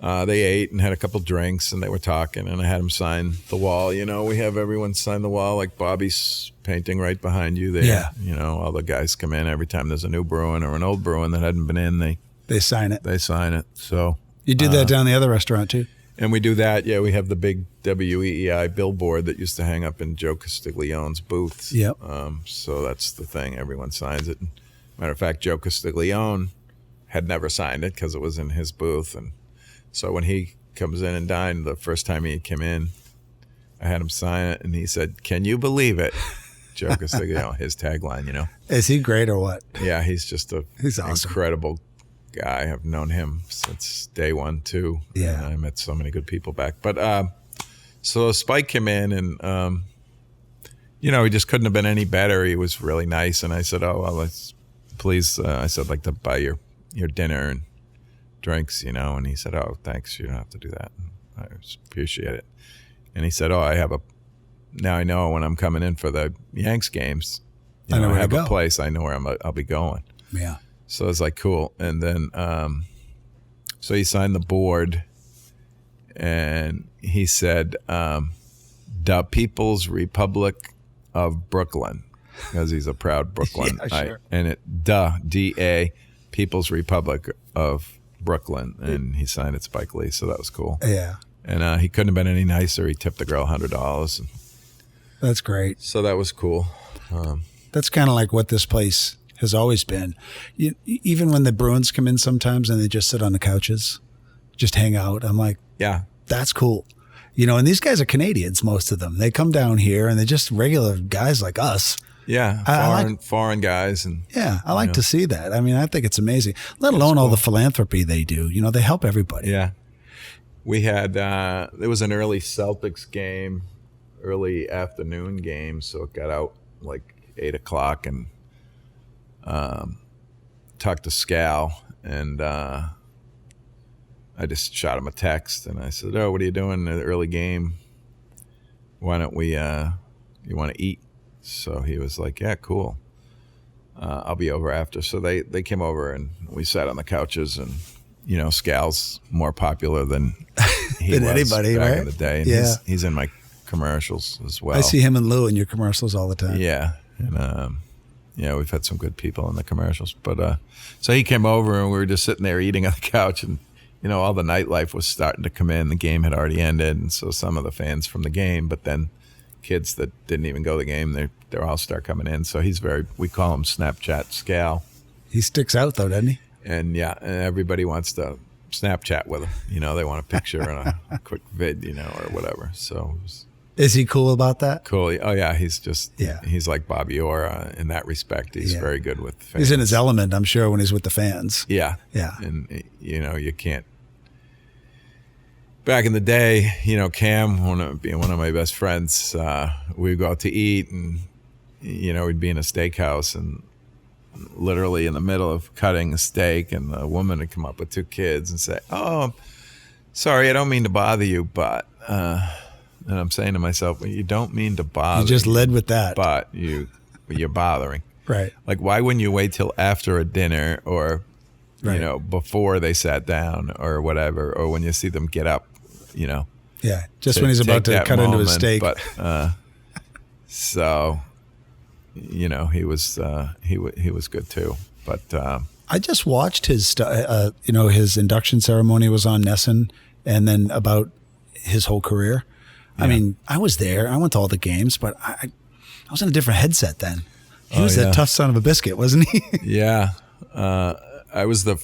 They ate and had a couple drinks, and they were talking, and I had them sign the wall. You know, we have everyone sign the wall, like Bobby's painting right behind you there. Yeah. You know, all the guys come in every time there's a new Bruin or an old Bruin that hadn't been in. They sign it. They sign it. So you do that down the other restaurant too? And we do that. Yeah, we have the big WEEI billboard that used to hang up in Joe Castiglione's booths. Yep. So that's the thing. Everyone signs it. Matter of fact, Joe Castiglione had never signed it because it was in his booth, and so when he comes in and dined, the first time he came in, I had him sign it, and he said, "Can you believe it?" Joe Castiglione, his tagline, you know. Is he great or what? Yeah, he's just he's awesome. Incredible guy. I've known him since day one, too. Yeah. And I met so many good people back. But so Spike came in, and, you know, he just couldn't have been any better. He was really nice. And I said, "Oh, well, please, I said, I'd like to buy your dinner and drinks, you know." And he said, "Oh, thanks. You don't have to do that. I appreciate it." And he said, "Oh, now I know when I'm coming in for the Yanks games, I have a place. I know where I'll be going." Yeah. So I was like, cool. And then, so he signed the board, and he said, "The People's Republic of Brooklyn," because he's a proud Brooklyn. Yeah, sure. And D-A, People's Republic of Brooklyn, and he signed it Spike Lee, so that was cool. Yeah. And he couldn't have been any nicer. He tipped the girl $100. That's great. So that was cool. That's kind of like what this place has always been. Even when the Bruins come in sometimes and they just sit on the couches, just hang out, I'm like, yeah, that's cool. You know, and these guys are Canadians, most of them. They come down here and they're just regular guys like us. Yeah, foreign guys. And yeah, I like to see that. I mean, I think it's amazing, let alone all the philanthropy they do. You know, they help everybody. Yeah. We had, there was an early Celtics game, early afternoon game, so it got out like 8 o'clock, and talked to Scal, and I just shot him a text, and I said, "Oh, what are you doing in the early game? Why don't we, you want to eat?" So he was like, "Yeah, cool. I'll be over after." So they came over, and we sat on the couches, and you know, Scal's more popular than he than was anybody, back right? in the day. And yeah, he's in my commercials as well. I see him and Lou in your commercials all the time. Yeah, and yeah, we've had some good people in the commercials. But so he came over, and we were just sitting there eating on the couch, and you know, all the nightlife was starting to come in. The game had already ended, and so some of the fans from the game, but then kids that didn't even go to the game, they're all start coming in. So we call him Snapchat Scal. He sticks out though, doesn't he? And yeah, and everybody wants to Snapchat with him. You know, they want a picture and a quick vid, you know, or whatever. So is he cool about that? Cool. Oh yeah, he's like Bobby Orr in that respect. He's very good with fans. He's in his element, I'm sure, when he's with the fans. Yeah. Yeah. And you know, you can't. Back in the day, you know, Cam, being one of my best friends, we'd go out to eat, and you know, we'd be in a steakhouse, and literally in the middle of cutting a steak, and the woman would come up with 2 kids and say, "Oh, sorry, I don't mean to bother you, but," and I'm saying to myself, "Well, you don't mean to bother. You just led with that, but you're bothering, right? Like, why wouldn't you wait till after a dinner, or you know, before they sat down, or whatever, or when you see them get up, you know?" Yeah, just when he's about to cut into his steak. But so. You know, he was good too. But I just watched his you know, his induction ceremony was on Nesson, and then about his whole career. Yeah. I mean, I was there. I went to all the games, but I was in a different headset then. He was a tough son of a biscuit, wasn't he? Yeah, I was the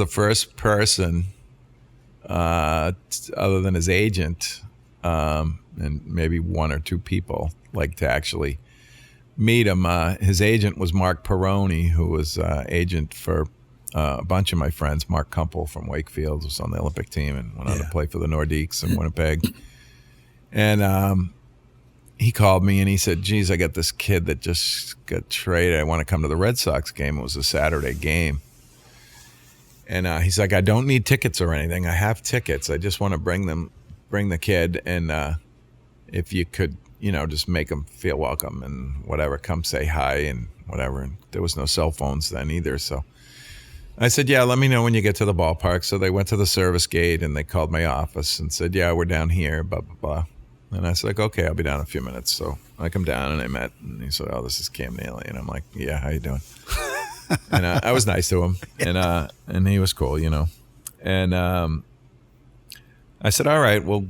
first person, other than his agent, and maybe 1 or 2 people, like to actually meet him. His agent was Mark Peroni, who was agent for a bunch of my friends. Mark Kumpel from Wakefield was on the Olympic team and went on to play for the Nordiques in Winnipeg. And he called me and he said, "Geez, I got this kid that just got traded. I want to come to the Red Sox game." It was a Saturday game. And he's like, "I don't need tickets or anything. I have tickets. I just want to bring the kid, and if you could, you know, just make him feel welcome and whatever, come say hi and whatever." And there was no cell phones then either. So I said, yeah, let me know when you get to the ballpark. So they went to the service gate and they called my office and said, yeah, we're down here, blah, blah, blah. And I said, like, okay, I'll be down in a few minutes. So I come down and I met, and he said, oh, this is Cam Neely. And I'm like, yeah, how you doing? And I was nice to him, and he was cool, And I said, all right, well,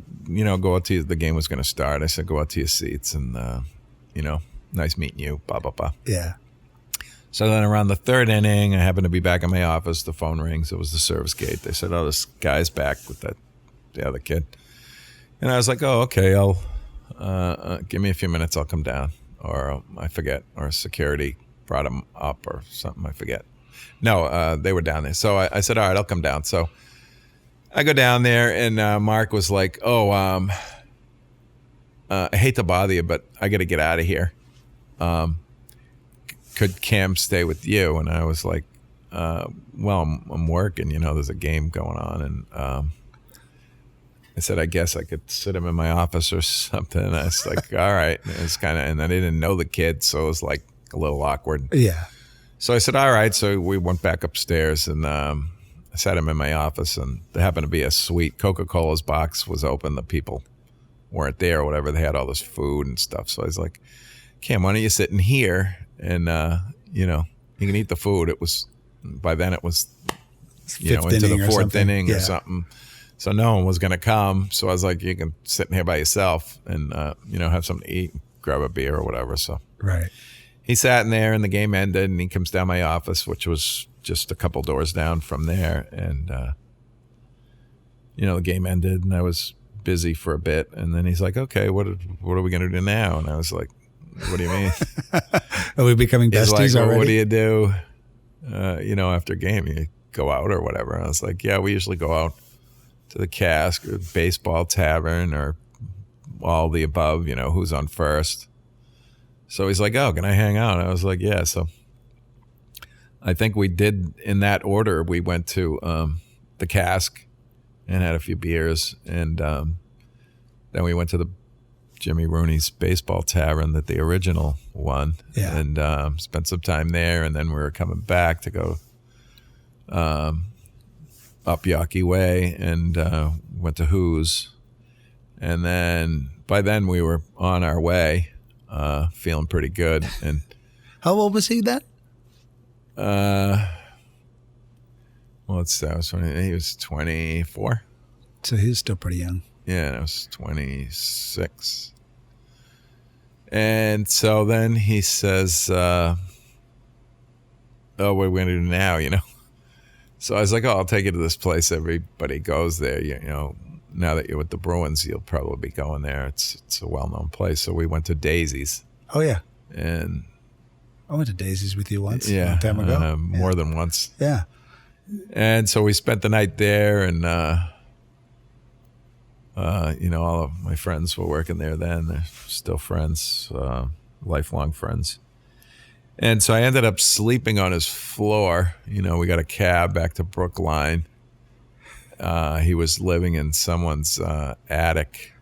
go out to the game was going to start. I said, go out to your seats, and nice meeting you, blah, blah, blah. Yeah. So then around the third inning, I happened to be back in my office. The phone rings. It was the service gate. They said, oh, this guy's back with the other kid. And I was like, oh, okay, I'll give me a few minutes. I'll come down. Or I forget. Or security brought him up or something. I forget. No, they were down there. So I said, all right, I'll come down. So I go down there, and Mark was like, oh, I hate to bother you, but I got to get out of here. Could Cam stay with you? And I was like, well, I'm working, there's a game going on. And I said, I guess I could sit him in my office or something. And I was like, all right. And it's and I didn't know the kid, so it was like a little awkward. Yeah. So I said, all right. So we went back upstairs, and I sat him in my office, and there happened to be a suite. Coca-Cola's box was open. The people weren't there or whatever. They had all this food and stuff. So I was like, Cam, why don't you sit in here? And, you can eat the food. By then it was, into the fourth inning or something. So no one was going to come. So I was like, you can sit in here by yourself and, have something to eat, grab a beer or whatever. So right. He sat in there, and the game ended, and he comes down my office, which was just a couple doors down from there. And, the game ended, and I was busy for a bit. And then he's like, okay, what are we going to do now? And I was like, what do you mean? Are we becoming besties like, well, already? What do you do, after a game? You go out or whatever? And I was like, yeah, we usually go out to the Cask or baseball tavern or all the above, who's on first. So he's like, oh, can I hang out? I was like, yeah. So I think we did in that order. We went to the Cask and had a few beers. And then we went to the Jimmy Rooney's baseball tavern, that the original one, and spent some time there. And then we were coming back to go up Yawkey Way and went to Who's. And then by then we were on our way, feeling pretty good. And how old was he then? He was 24. So he was still pretty young. Yeah, I was 26. And so then he says, oh, what are we going to do now, So I was like, oh, I'll take you to this place. Everybody goes there, Now that you're with the Bruins, you'll probably be going there. It's a well-known place. So we went to Daisy's. Oh, yeah. And I went to Daisy's with you once. Yeah. A long time ago. More than once. Yeah. And so we spent the night there, and all of my friends were working there then. They're still friends, lifelong friends. And so I ended up sleeping on his floor. We got a cab back to Brookline. He was living in someone's attic,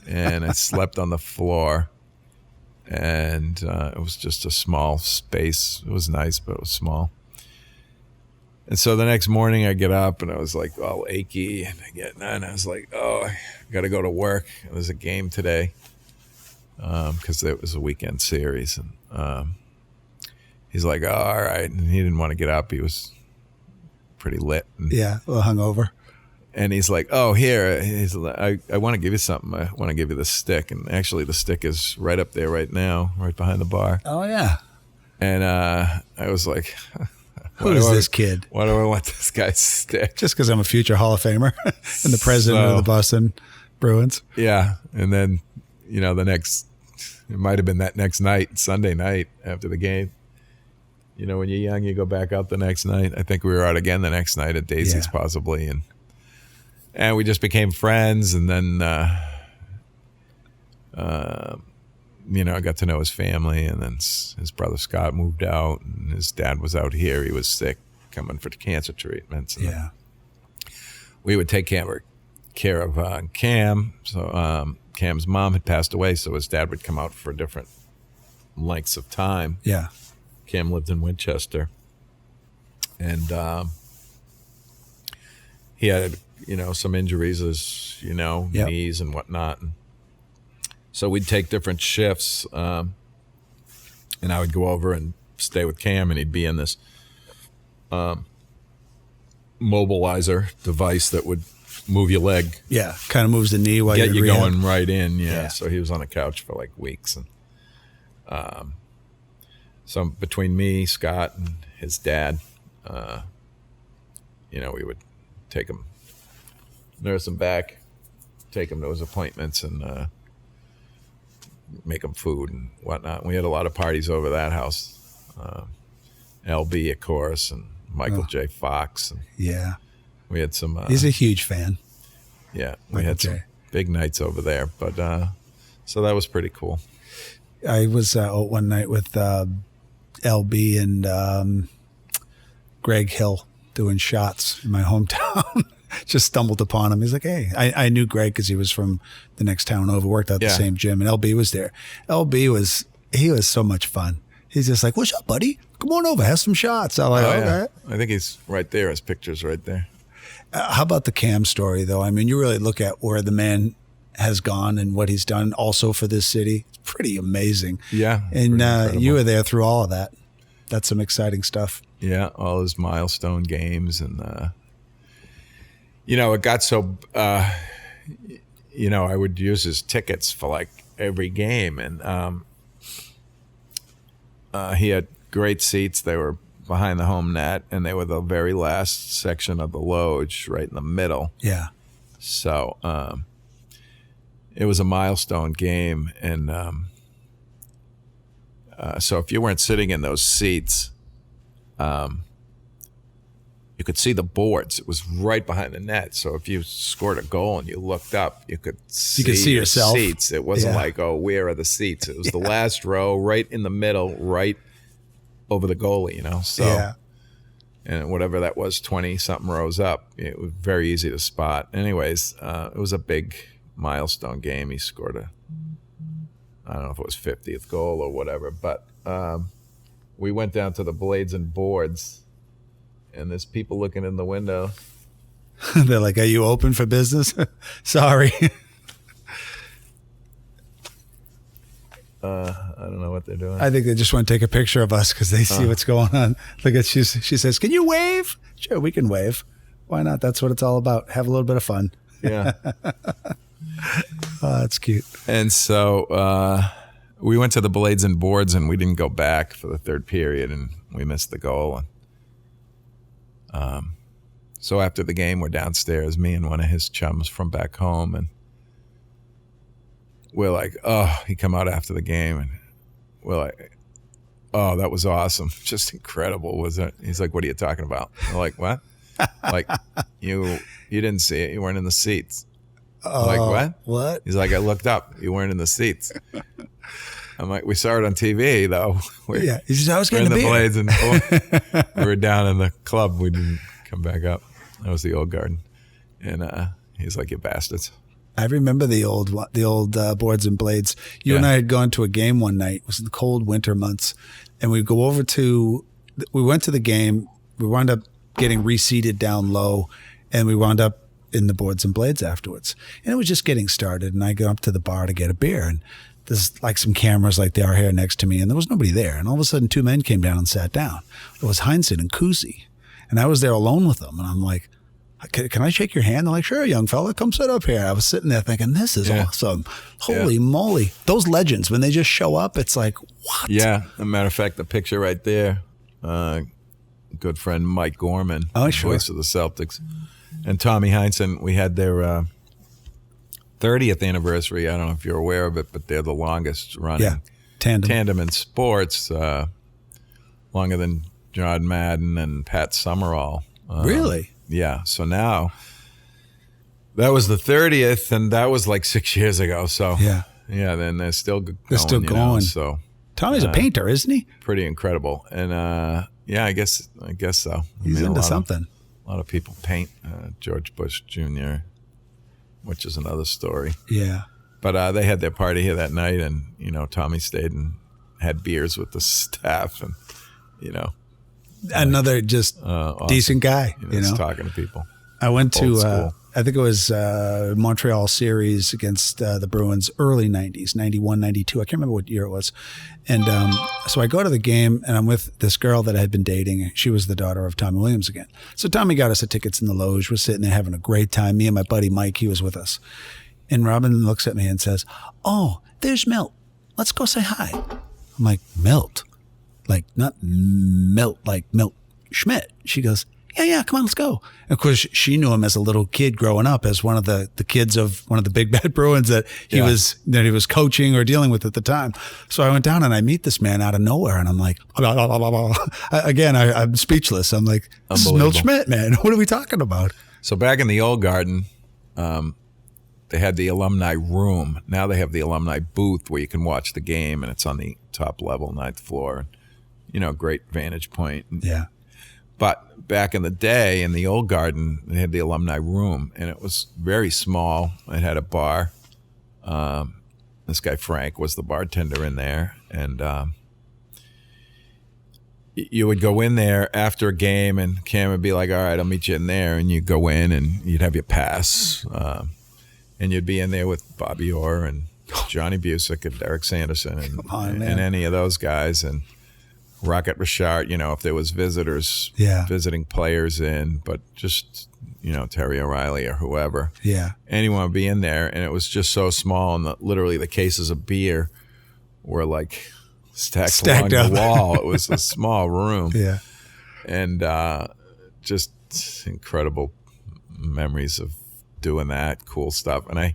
and I slept on the floor. And it was just a small space. It was nice, but it was small. And so the next morning I get up, and I was like all achy, and I was like, oh, I got to go to work. There's a game today because it was a weekend series. And he's like, oh, all right. And he didn't want to get up. He was pretty lit. And, yeah, a little hungover. And he's like, oh, here, I want to give you something. I want to give you the stick. And actually the stick is right up there right now, right behind the bar. Oh, yeah. And I was like... Who is this kid? Why do I want this guy's stick? Just because I'm a future Hall of Famer and the president of the Boston Bruins. Yeah. And then, it might have been that next night, Sunday night after the game. When you're young, you go back out the next night. I think we were out again the next night at Daisy's possibly. And we just became friends. And then, I got to know his family, and then his brother Scott moved out, and his dad was out here. He was sick, coming for cancer treatments. And we would take care of Cam. So Cam's mom had passed away, so his dad would come out for different lengths of time. Yeah. Cam lived in Winchester. And he had, some injuries, as knees and whatnot. And so we'd take different shifts, and I would go over and stay with Cam, and he'd be in this mobilizer device that would move your leg. Yeah, kind of moves the knee while get you're you rehab. going right in. Yeah. So he was on the couch for like weeks, and so between me, Scott, and his dad, we would take him, nurse him back, take him to his appointments, and make him food and whatnot. We had a lot of parties over that house. LB, of course, and Michael J. Fox. And yeah. we had some. He's a huge fan. Yeah, we had some big nights over there, but so that was pretty cool. I was out one night with LB and Greg Hill doing shots in my hometown. Just stumbled upon him. He's like, hey, I knew Greg because he was from the next town over, worked at the same gym, and LB was there. LB was so much fun. He's just like, what's up, buddy? Come on over, have some shots. I'm like, okay. Yeah. I think he's right there. His picture's right there. How about the Cam story, though? I mean, you really look at where the man has gone and what he's done also for this city. It's pretty amazing. Yeah. And you were there through all of that. That's some exciting stuff. Yeah, all his milestone games. And, it got so, I would use his tickets for like every game. And he had great seats. They were behind the home net, and they were the very last section of the loge, right in the middle. Yeah. So it was a milestone game, and so if you weren't sitting in those seats, you could see the boards. It was right behind the net. So if you scored a goal and you looked up, you could see yourself. Seats. It wasn't like, oh, where are the seats? It was the last row, right in the middle, right over the goalie, So, and whatever that was, 20-something rows up, it was very easy to spot. Anyways, it was a big milestone game. He scored I don't know if it was 50th goal or whatever, but we went down to the Blades and Boards, and there's people looking in the window. They're like, are you open for business? Sorry. I don't know what they're doing. I think they just want to take a picture of us because they see what's going on. Look at she says, can you wave? Sure, we can wave. Why not? That's what it's all about. Have a little bit of fun. Yeah. Oh, that's cute. And so we went to the Blades and Boards, and we didn't go back for the third period, and we missed the goal. And so after the game, we're downstairs, me and one of his chums from back home, and we're like, oh, he come out after the game, and we're like, oh, that was awesome. Just incredible, wasn't it? He's like, what are you talking about? We're like, what? Like, you didn't see it. You weren't in the seats. I'm like, what? What? He's like, I looked up. You weren't in the seats. I'm like, we saw it on TV, though. Yeah. He says, I was We're getting in the the beer. Blades, and we were down in the club. We didn't come back up. That was the old garden. And he's like, you bastards. I remember the old Boards and Blades. You and I had gone to a game one night. It was in the cold winter months. And we went to the game. We wound up getting reseated down low, and we wound up in the Boards and Blades afterwards. And it was just getting started. And I go up to the bar to get a beer, and there's like some cameras like they are here next to me, and there was nobody there. And all of a sudden, two men came down and sat down. It was Heinsohn and Kusi. And I was there alone with them. And I'm like, can I shake your hand? They're like, sure, young fella, come sit up here. I was sitting there thinking, this is awesome. Holy moly. Those legends, when they just show up, it's like, what? Yeah. As a matter of fact, the picture right there, good friend Mike Gorman, voice of the Celtics, and Tommy Heinsohn, we had their 30th anniversary. I don't know if you're aware of it, but they're the longest running tandem in sports, longer than John Madden and Pat Summerall. Really? Yeah. So now that was the 30th, and that was like 6 years ago. So then they're still going. They're still going. So Tommy's a painter, isn't he? Pretty incredible. And I guess so. He's into something. A lot of people paint. George Bush Jr., which is another story. Yeah. But they had their party here that night, and Tommy stayed and had beers with the staff, and Another just awesome. decent guy, you know. Talking to people. I went Old to, school. I think it was Montreal series against the Bruins, early 90s, 91, 92. I can't remember what year it was. And so I go to the game, and I'm with this girl that I had been dating. She was the daughter of Tommy Williams again. So Tommy got us the tickets in the loge. We're sitting there having a great time. Me and my buddy Mike, he was with us. And Robin looks at me and says, "Oh, there's Milt. Let's go say hi." I'm like, "Milt? Like, not Milt, like Milt Schmidt." She goes, yeah, come on, let's go. And of course, she knew him as a little kid growing up as one of the kids of one of the big bad Bruins that he was coaching or dealing with at the time. So I went down and I meet this man out of nowhere, and I'm like, again, I'm speechless. I'm like, "This is Milt Schmidt, man. What are we talking about?" So back in the old Garden, they had the Alumni Room. Now they have the Alumni Booth where you can watch the game, and it's on the top level, 9th floor. You know, great vantage point. Yeah. But back in the day, in the old Garden, they had the Alumni Room, and it was very small. It had a bar. This guy, Frank, was the bartender in there. And you would go in there after a game, and Cam would be like, "All right, I'll meet you in there." And you'd go in, and you'd have your pass. And you'd be in there with Bobby Orr and Johnny Busick and Derek Sanderson and any of those guys. And Rocket Richard, you know, if there was visitors, visiting players in, but just, you know, Terry O'Reilly or whoever. Yeah. Anyone would be in there, and it was just so small, and literally the cases of beer were like stacked along up. the wall. It was a small room. Yeah. And just incredible memories of doing that cool stuff. And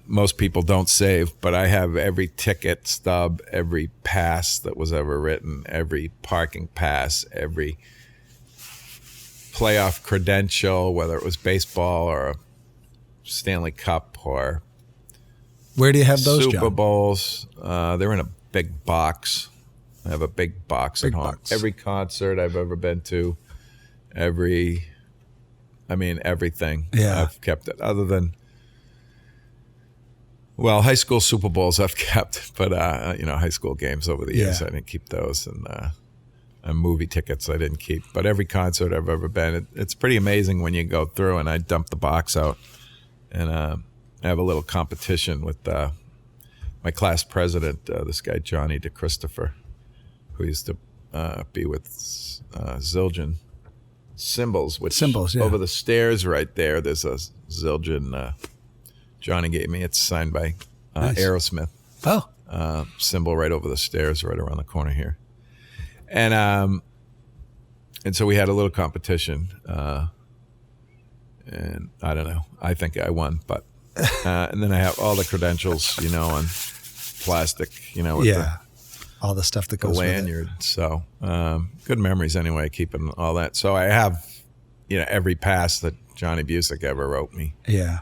most people don't save, but I have every ticket stub, every pass that was ever written, every parking pass, every playoff credential, whether it was baseball or a Stanley Cup or where do you have those, Super John? Bowls. They're in a big box. I have a big box at home. Box. Every concert I've ever been to, everything. Yeah. I've kept it, other than, well, high school Super Bowls I've kept, but high school games over the years, I didn't keep those, and movie tickets I didn't keep. But every concert I've ever been, it's pretty amazing when you go through, and I dump the box out, and I have a little competition with my class president, this guy Johnny DeChristopher, who used to be with Zildjian Symbols, which over the stairs right there, there's a Zildjian. Johnny gave me. It's signed by Aerosmith. Oh. Symbol right over the stairs, right around the corner here. And so we had a little competition. And I don't know. I think I won, but and then I have all the credentials, on plastic, with all the stuff that the goes lanyard. with it. So good memories anyway, keeping all that. So I have, every pass that Johnny Busick ever wrote me. Yeah.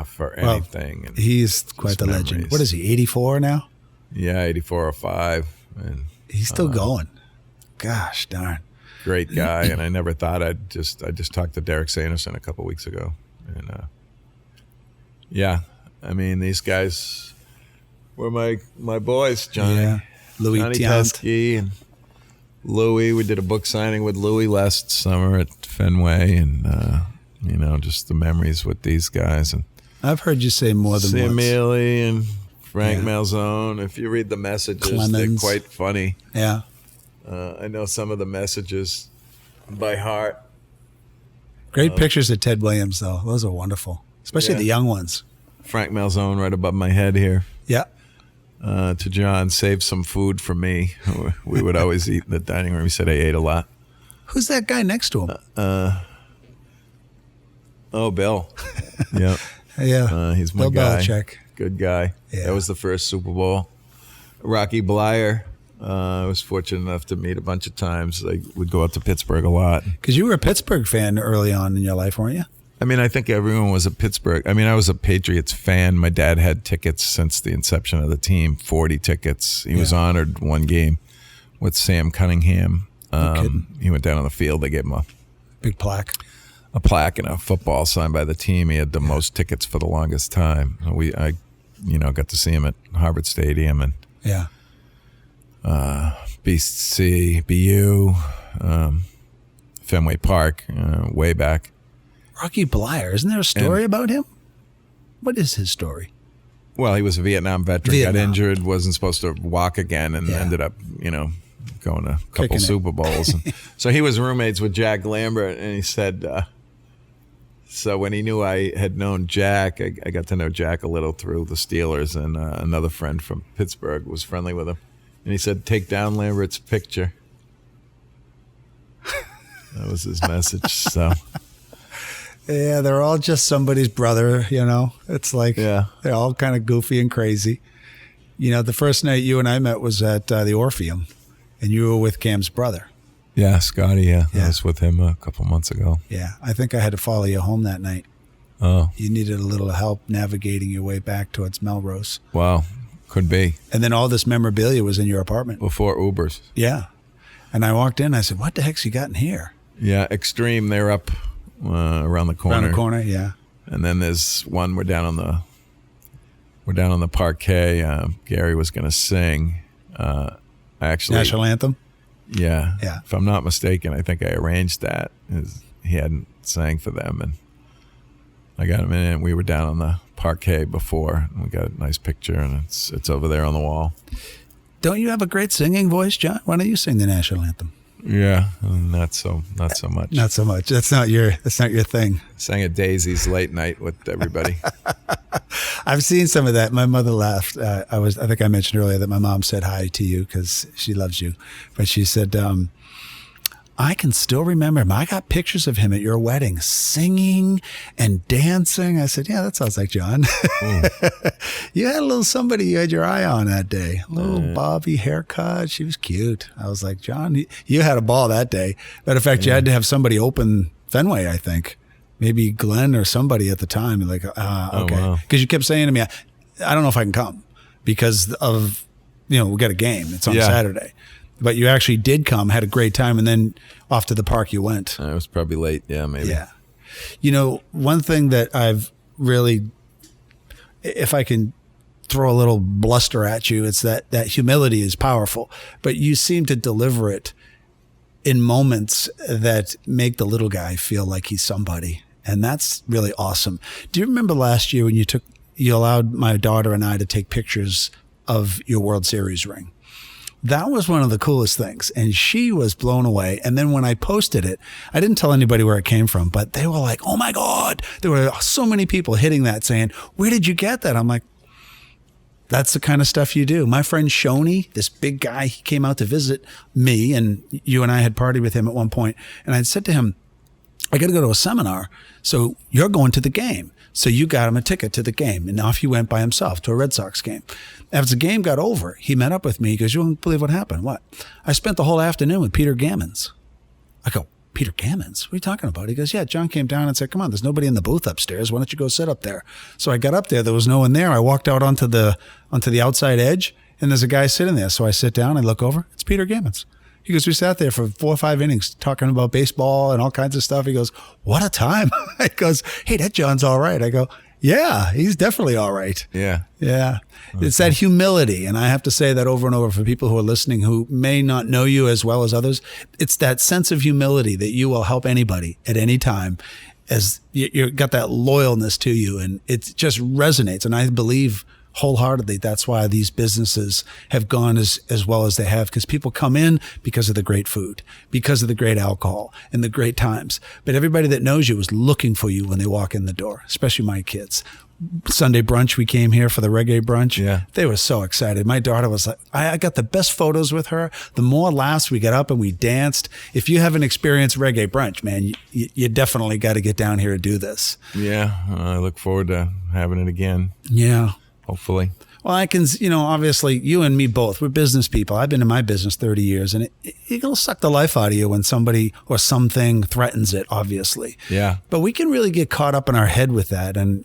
For anything. Well, he's quite the legend. What is he, 84 now? Yeah, 84 or 5. And he's still going. Gosh darn. Great guy. And I never thought I just talked to Derek Sanderson a couple weeks ago. And these guys were my boys, Johnny. Yeah. Louis Johnny Tiant. Teskey and Louis. We did a book signing with Louis last summer at Fenway, and just the memories with these guys. And I've heard you say more than Sam once. Mealy and Frank Malzone. If you read the messages, Clemens. they're quite funny. Yeah. I know some of the messages by heart. Great pictures of Ted Williams, though. Those are wonderful, especially the young ones. Frank Malzone right above my head here. Yeah. To John, save some food for me. We would always eat in the dining room. He said I ate a lot. Who's that guy next to him? Bill. Yeah. Yeah. He's my Bill guy. Belichick. Good guy. Yeah. That was the first Super Bowl. Rocky Blyer. I was fortunate enough to meet a bunch of times. I would go out to Pittsburgh a lot. Because you were a Pittsburgh fan early on in your life, weren't you? I think everyone was a Pittsburgh. I was a Patriots fan. My dad had tickets since the inception of the team, 40 tickets. He was honored one game with Sam Cunningham. He went down on the field. They gave him a big plaque. A plaque and a football signed by the team. He had the most tickets for the longest time. I got to see him at Harvard Stadium and BU, Fenway Park, way back. Rocky Blyer, isn't there a story about him? What is his story? Well, he was a Vietnam veteran, got injured, wasn't supposed to walk again, and ended up, going to a couple Super Bowls. So he was roommates with Jack Lambert, and he said, so when he knew I had known Jack, I got to know Jack a little through the Steelers, and another friend from Pittsburgh was friendly with him. And he said, take down Lambert's picture. That was his message, so... Yeah, they're all just somebody's brother, It's like they're all kind of goofy and crazy. The first night you and I met was at the Orpheum, and you were with Cam's brother. Yeah, Scotty, yeah. I was with him a couple months ago. Yeah, I think I had to follow you home that night. Oh. You needed a little help navigating your way back towards Melrose. Wow, could be. And then all this memorabilia was in your apartment. Before Ubers. Yeah. And I walked in, I said, what the heck's you got in here? Yeah, Extreme, they're up around the corner. Around the corner, yeah. And then there's one, we're down on the parquet. Gary was going to sing. National Anthem? Yeah. If I'm not mistaken, I think I arranged that. He hadn't sang for them, and I got him in, and we were down on the parquet before. And we got a nice picture, and it's over there on the wall. Don't you have a great singing voice, John? Why don't you sing the National Anthem? Yeah, not so much. Not so much. That's not your thing. Sang at Daisy's late night with everybody. I've seen some of that. My mother laughed. I think I mentioned earlier that my mom said hi to you because she loves you, but she said, I can still remember him. I got pictures of him at your wedding singing and dancing. I said, yeah, that sounds like John. You had a little somebody you had your eye on that day. A little Bobby haircut. She was cute. I was like, John, you had a ball that day. Matter of fact, you had to have somebody open Fenway, I think. Maybe Glenn or somebody at the time. You're like, okay. Because you kept saying to me, I don't know if I can come because of, we got a game. It's on Saturday. But you actually did come, had a great time, and then off to the park you went. It was probably late. Yeah, maybe. Yeah. One thing that I've really, if I can throw a little bluster at you, it's that humility is powerful, but you seem to deliver it in moments that make the little guy feel like he's somebody. And that's really awesome. Do you remember last year when you allowed my daughter and I to take pictures of your World Series ring? That was one of the coolest things. And she was blown away. And then when I posted it, I didn't tell anybody where it came from, but they were like, oh my God. There were so many people hitting that saying, where did you get that? I'm like, that's the kind of stuff you do. My friend Shoney, this big guy, he came out to visit me, and you and I had partied with him at one point. And I said to him, I got to go to a seminar. So you're going to the game. So you got him a ticket to the game. And off he went by himself to a Red Sox game. As the game got over, he met up with me. He goes, you won't believe what happened. What? I spent the whole afternoon with Peter Gammons. I go, Peter Gammons? What are you talking about? He goes, yeah, John came down and said, come on, there's nobody in the booth upstairs. Why don't you go sit up there? So I got up there. There was no one there. I walked out onto the outside edge, and there's a guy sitting there. So I sit down, I look over. It's Peter Gammons. He goes, we sat there for 4 or 5 innings talking about baseball and all kinds of stuff. He goes, what a time. He goes, hey, that John's all right. I go, yeah, he's definitely all right. Yeah. Yeah. Okay. It's that humility. And I have to say that over and over for people who are listening who may not know you as well as others. It's that sense of humility that you will help anybody at any time, as you got that loyalness to you. And it just resonates. And I believe wholeheartedly that's why these businesses have gone as well as they have, because people come in because of the great food, because of the great alcohol and the great times. But everybody that knows you is looking for you when they walk in the door, especially my kids. Sunday brunch, we came here for the reggae brunch. Yeah. They were so excited. My daughter was like, I got the best photos with her. The more laughs, we got up and we danced. If you haven't experienced reggae brunch, man, you definitely got to get down here and do this. Yeah. I look forward to having it again. Yeah. Hopefully. Well, I can, obviously you and me both, we're business people. I've been in my business 30 years, and it'll suck the life out of you when somebody or something threatens it, obviously. Yeah. But we can really get caught up in our head with that. And,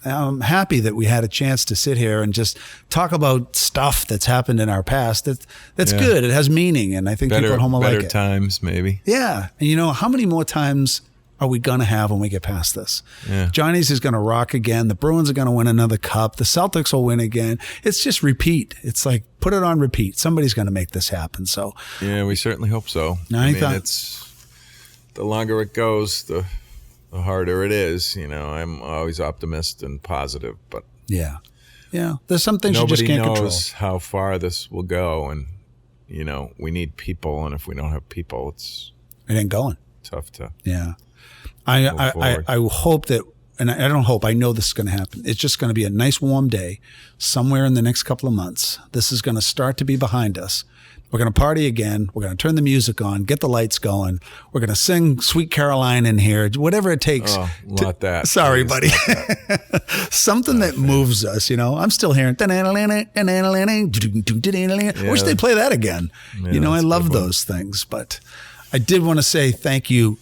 I'm happy that we had a chance to sit here and just talk about stuff that's happened in our past. That's good. It has meaning. And I think people at home will like it. Better times, maybe. Yeah. And how many more times are we going to have when we get past this? Yeah. Johnnies is going to rock again. The Bruins are going to win another cup. The Celtics will win again. It's just repeat. It's like put it on repeat. Somebody's going to make this happen. So yeah, we certainly hope so. It's the longer it goes, the harder it is. I'm always optimistic and positive, but yeah, there's some things you just can't control. Nobody knows how far this will go, and we need people, and if we don't have people, it ain't going. Tough to. Yeah, I hope that. And I don't hope, I know this is going to happen. It's just going to be a nice warm day somewhere in the next couple of months. This is going to start to be behind us. We're going to party again. We're going to turn the music on, get the lights going. We're going to sing Sweet Caroline in here, whatever it takes. Oh, not that. Sorry, buddy. Something that moves us, I'm still hearing. I wish they'd play that again. Yeah, I love those things. But I did want to say thank you,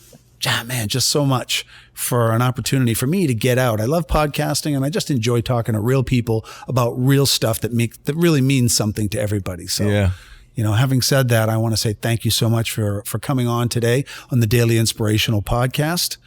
man, just so much for an opportunity for me to get out. I love podcasting, and I just enjoy talking to real people about real stuff that really means something to everybody. So, yeah. Having said that, I want to say thank you so much for coming on today on the Daily Inspirational Podcast.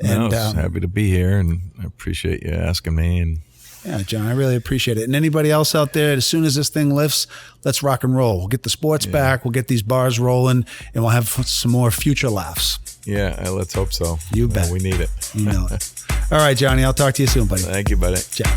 And I was happy to be here, and I appreciate you asking me. And yeah, John, I really appreciate it. And anybody else out there, as soon as this thing lifts, let's rock and roll. We'll get the sports back. We'll get these bars rolling, and we'll have some more future laughs. Yeah, let's hope so. You bet. We need it. You know it. All right, Johnny, I'll talk to you soon, buddy. Thank you, buddy. Ciao.